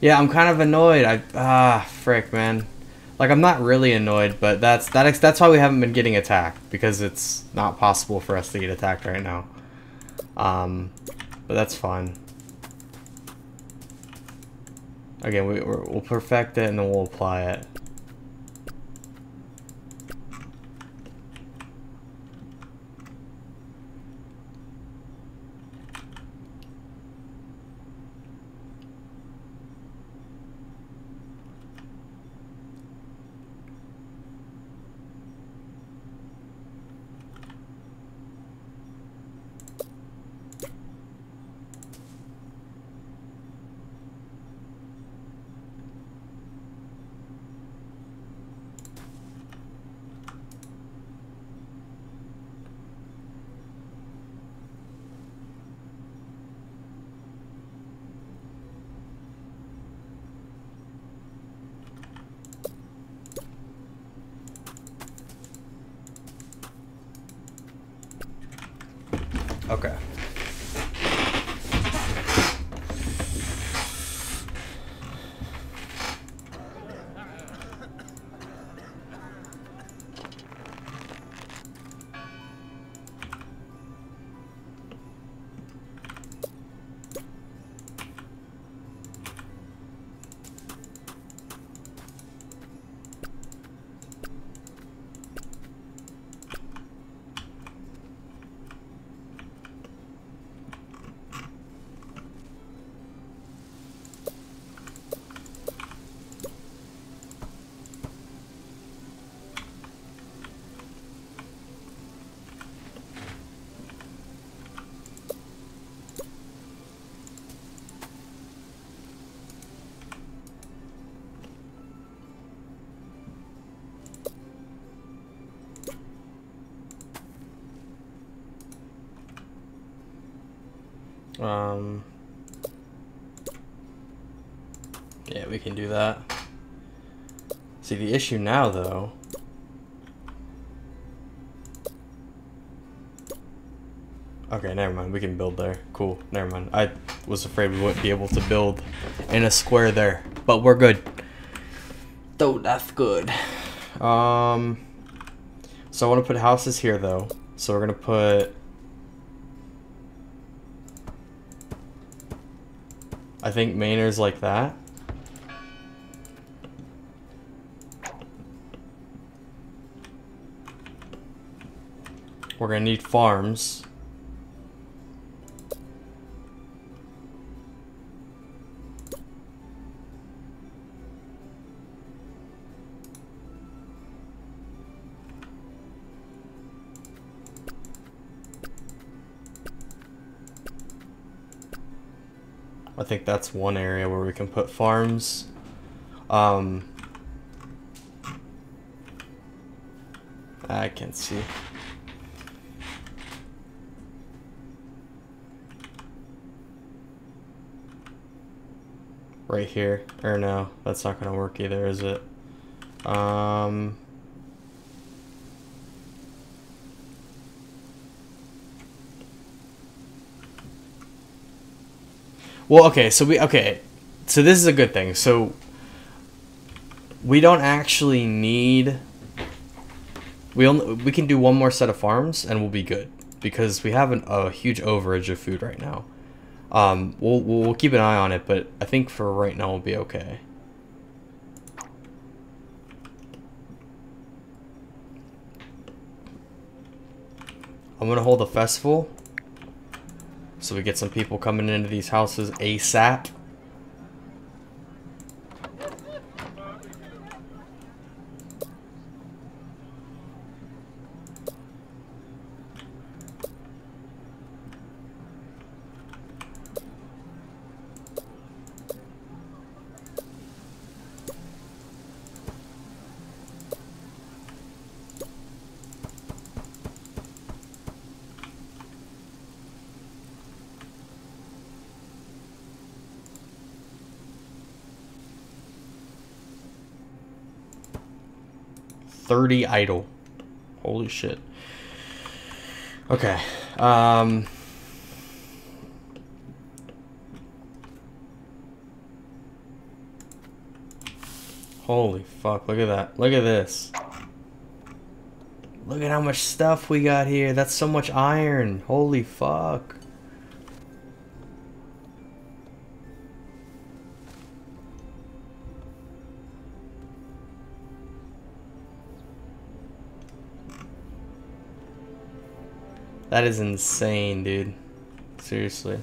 Yeah, I'm kind of annoyed. Frick, man. Like, I'm not really annoyed, but that's why we haven't been getting attacked, because it's not possible for us to get attacked right now. But that's fine. Again, we'll perfect it and then we'll apply it. Okay. Yeah, we can do that. See, the issue now, though... Okay, never mind. We can build there. Cool. Never mind. I was afraid we wouldn't be able to build in a square there. But we're good. Though, that's good. So I want to put houses here, though. So we're going to put... I think Maynard's like that. We're gonna need farms. I think that's one area where we can put farms. I can't see. Right here. Or no, that's not gonna work either, is it? Well, okay, so so this is a good thing. So we don't actually need. We can do one more set of farms and we'll be good because we have a huge overage of food right now. We'll keep an eye on it, but I think for right now we'll be okay. I'm gonna hold a festival so we get some people coming into these houses ASAP. $30 idle. Holy shit. Okay. Holy fuck, look at that. Look at this. Look at how much stuff we got here. That's so much iron. Holy fuck. That is insane, dude. Seriously.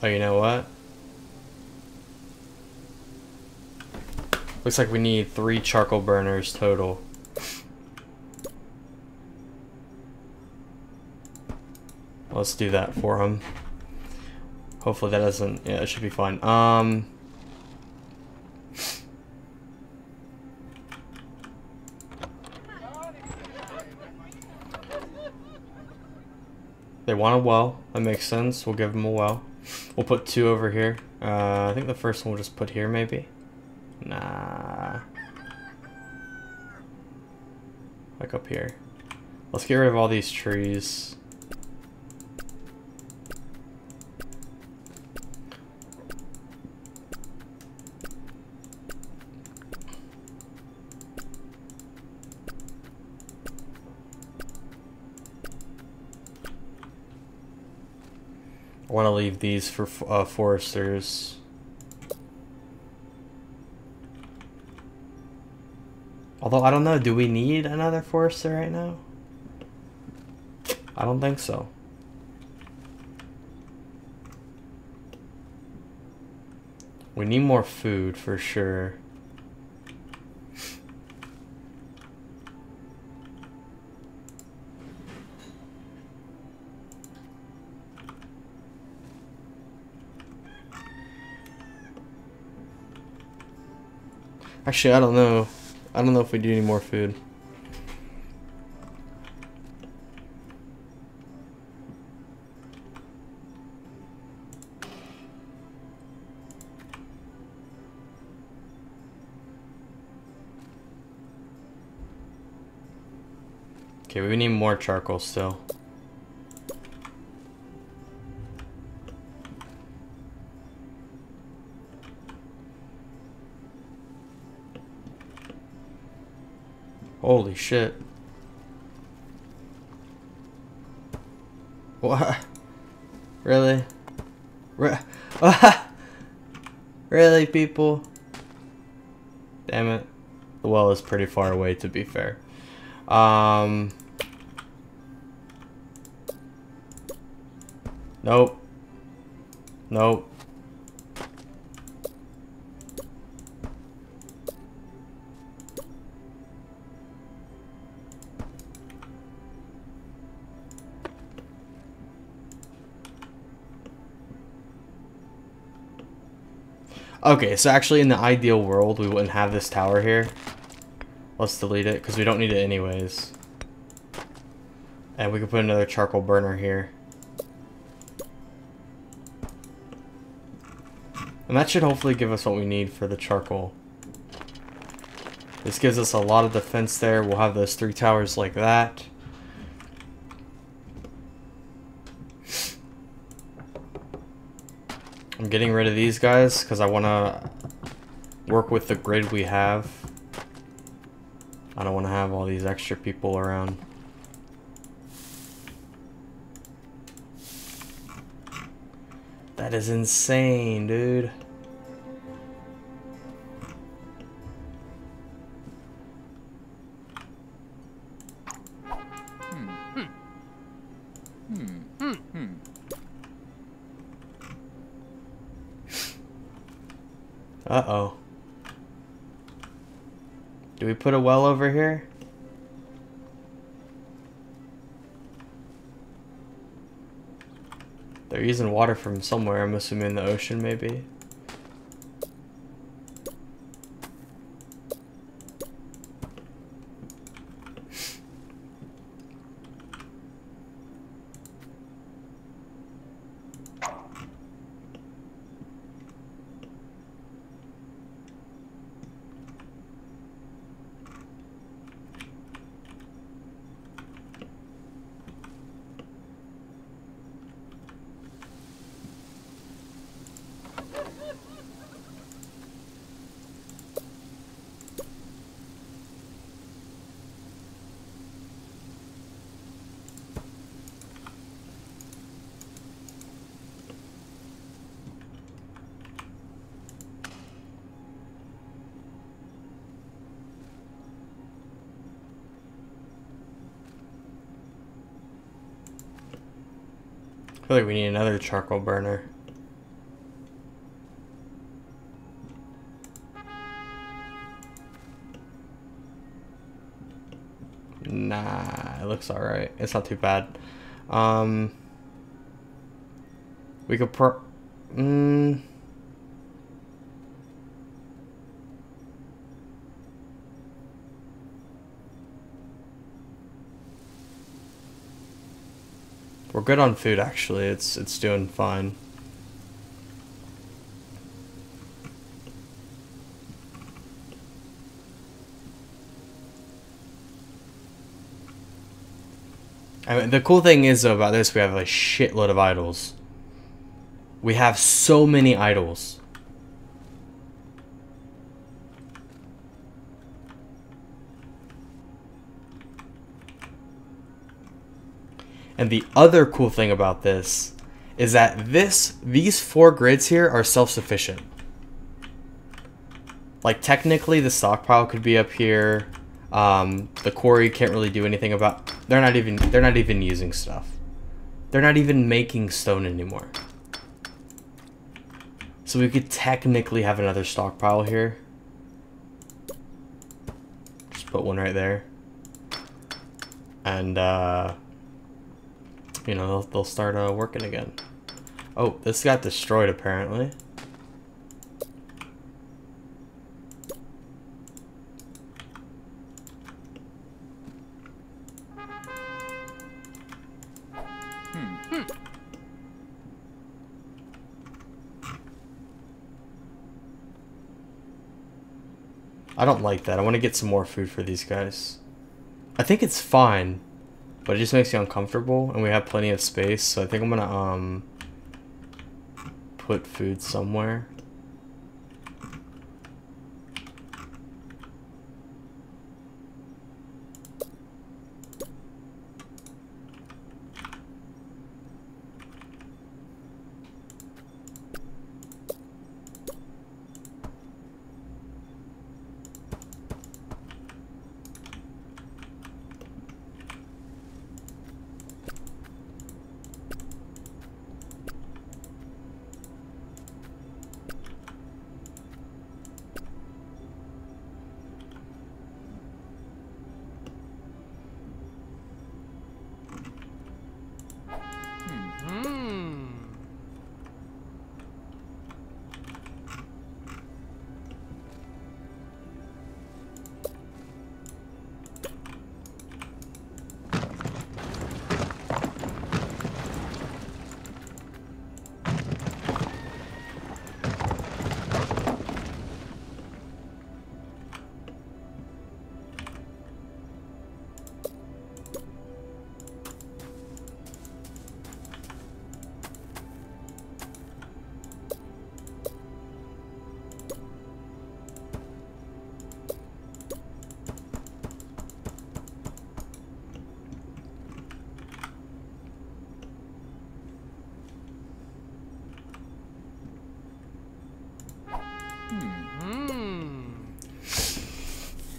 Oh, you know what? Looks like we need 3 charcoal burners total. Let's do that for him. Hopefully that doesn't... Yeah, it should be fine. They want a well. That makes sense. We'll give them a well. We'll put 2 over here. I think the first one we'll just put here, maybe. Nah. Like up here. Let's get rid of all these trees. I want to leave these for foresters. Although, I don't know, do we need another forester right now? I don't think so. We need more food for sure. Actually, I don't know. I don't know if we do any more food. Okay, we need more charcoal still. Holy shit. What? Really? Really? Really, people? Damn it. The well is pretty far away, to be fair. Nope. Nope. Okay, so actually in the ideal world, we wouldn't have this tower here. Let's delete it, because we don't need it anyways. And we can put another charcoal burner here. And that should hopefully give us what we need for the charcoal. This gives us a lot of defense there. We'll have those 3 towers like that. I'm getting rid of these guys because I want to work with the grid we have. I don't want to have all these extra people around. That is insane, dude. Uh-oh. Do we put a well over here? They're using water from somewhere. I'm assuming the ocean, maybe. I feel like we need another charcoal burner. Nah, it looks alright. It's not too bad. We could We're good on food, actually. It's doing fine. I mean, the cool thing is though about this, we have a shitload of idols. We have so many idols. And the other cool thing about this is that these 4 grids here are self-sufficient. Like technically the stockpile could be up here. The quarry can't really do anything about. They're not even using stuff. They're not even making stone anymore. So we could technically have another stockpile here. Just put one right there. And you know, they'll start working again. Oh, this got destroyed apparently. I don't like that. I want to get some more food for these guys. I think it's fine, but it just makes you uncomfortable, and we have plenty of space, so I think I'm gonna put food somewhere.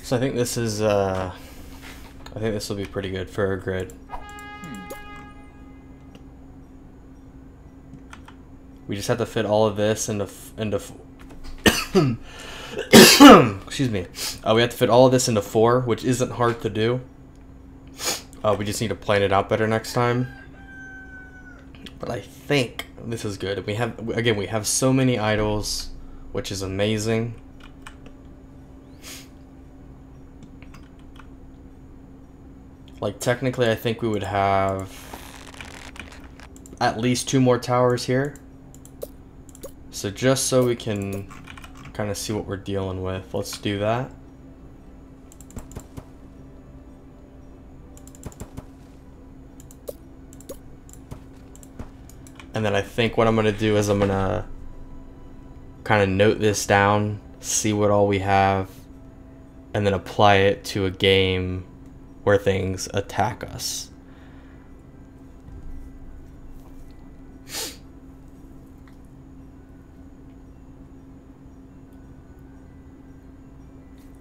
So I think this is I think this will be pretty good for a grid. We just have to fit all of this into excuse me. We have to fit all of this into 4, which isn't hard to do. We just need to plan it out better next time. But I think this is good. We have so many idols, which is amazing. Like technically, I think we would have at least 2 more towers here. So just so we can kind of see what we're dealing with, let's do that. And then I think what I'm going to do is I'm going to kind of note this down, see what all we have, and then apply it to a game where things attack us.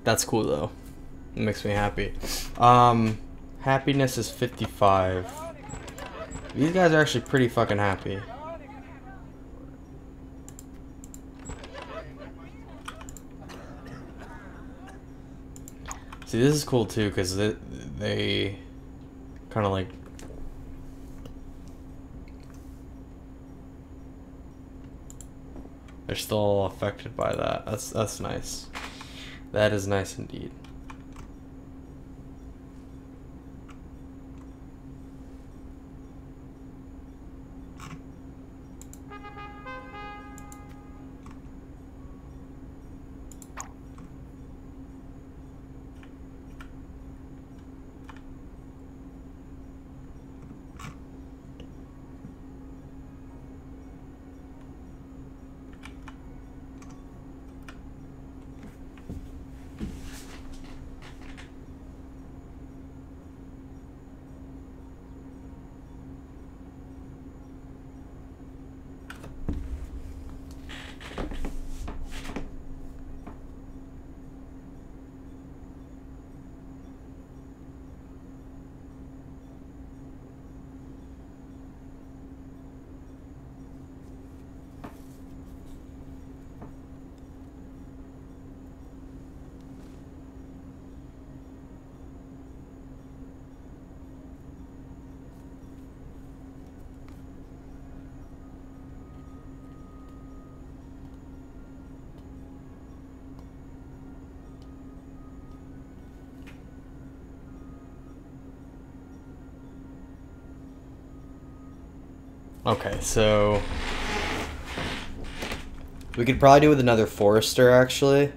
That's cool though. It makes me happy. Happiness is 55. These guys are actually pretty fucking happy. See, this is cool too, because they kind of like... They're still affected by that. That's nice. That is nice indeed. Okay, so we could probably do with another forester, actually.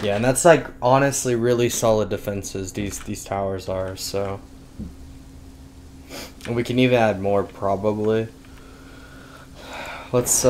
Yeah, and that's like honestly really solid defenses these towers are, so. And we can even add more probably. Let's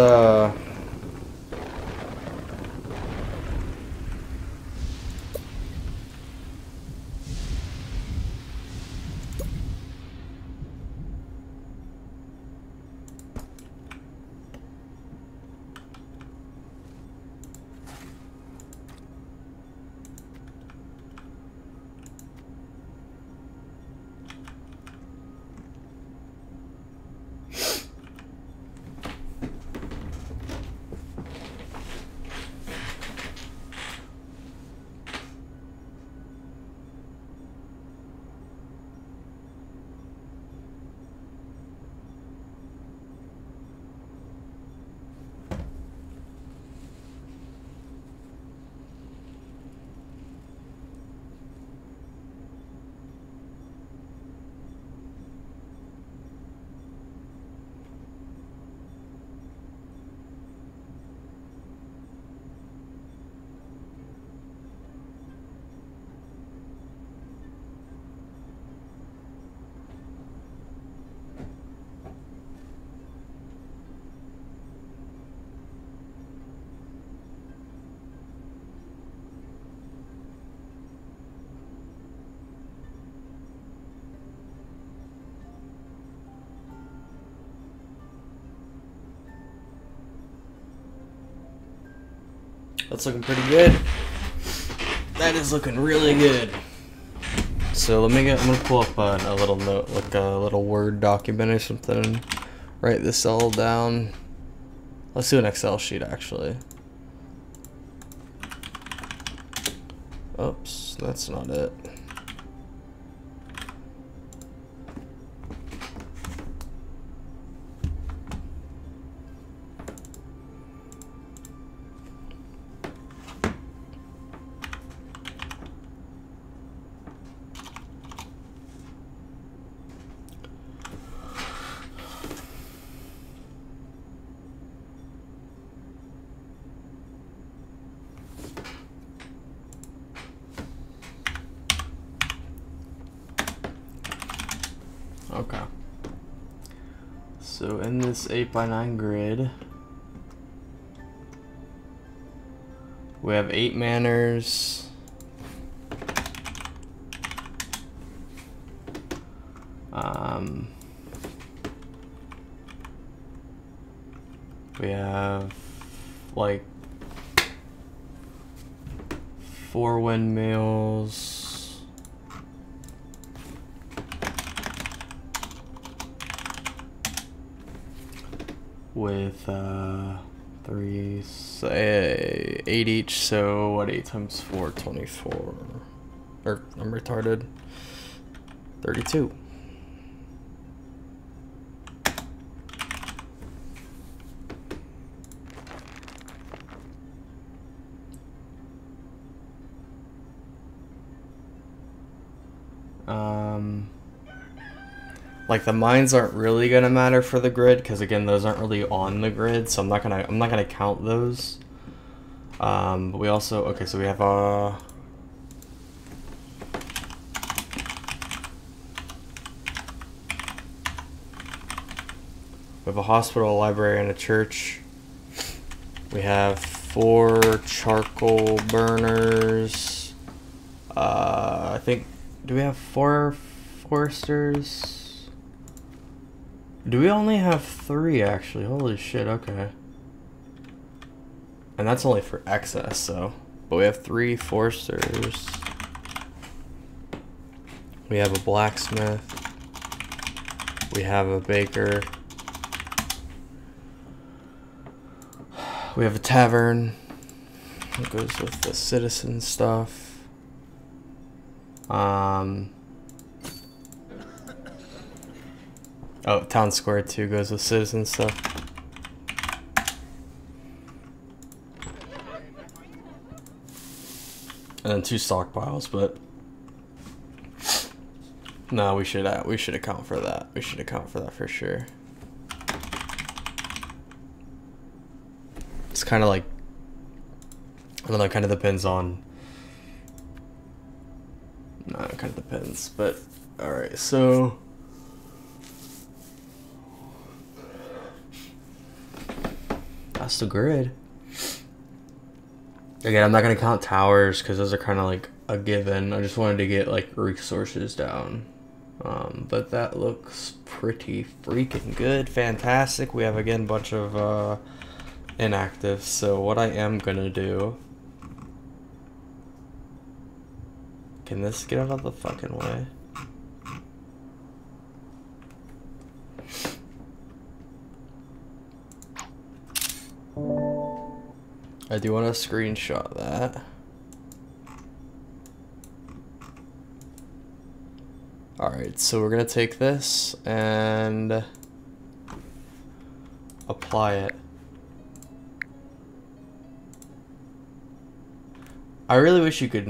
That's looking pretty good. That is looking really good. So I'm gonna pull up a little note, like a little Word document or something, and write this all down. Let's do an Excel sheet actually. Oops, that's not it. Okay. So in this 8x9 grid, we have 8 manners. We have like 4 windmills. With 3, say 8 each, so what, 8 times 4, 24, or I'm retarded, 32. Like the mines aren't really gonna matter for the grid because again those aren't really on the grid, so I'm not gonna count those. But we also, okay, so we have a hospital, a library, and a church. We have 4 charcoal burners. I think, do we have 4 foresters? Do we only have 3 actually? Holy shit, okay. And that's only for excess, so. But we have 3 foresters. We have a blacksmith. We have a baker. We have a tavern. It goes with the citizen stuff. Oh, town square too goes with citizen stuff. And then 2 stockpiles, but no, we should account for that. We should account for that for sure. It's kind of like, I don't know, it kind of depends on. No, it kind of depends, but all right, so. That's the grid. Again, I'm not gonna count towers because those are kind of like a given. I just wanted to get like resources down. But that looks pretty freaking good. Fantastic. We have again a bunch of inactive. So what I am gonna do. Can this get out of the fucking way? I do want to screenshot that. Alright, so we're gonna take this and apply it. I really wish you could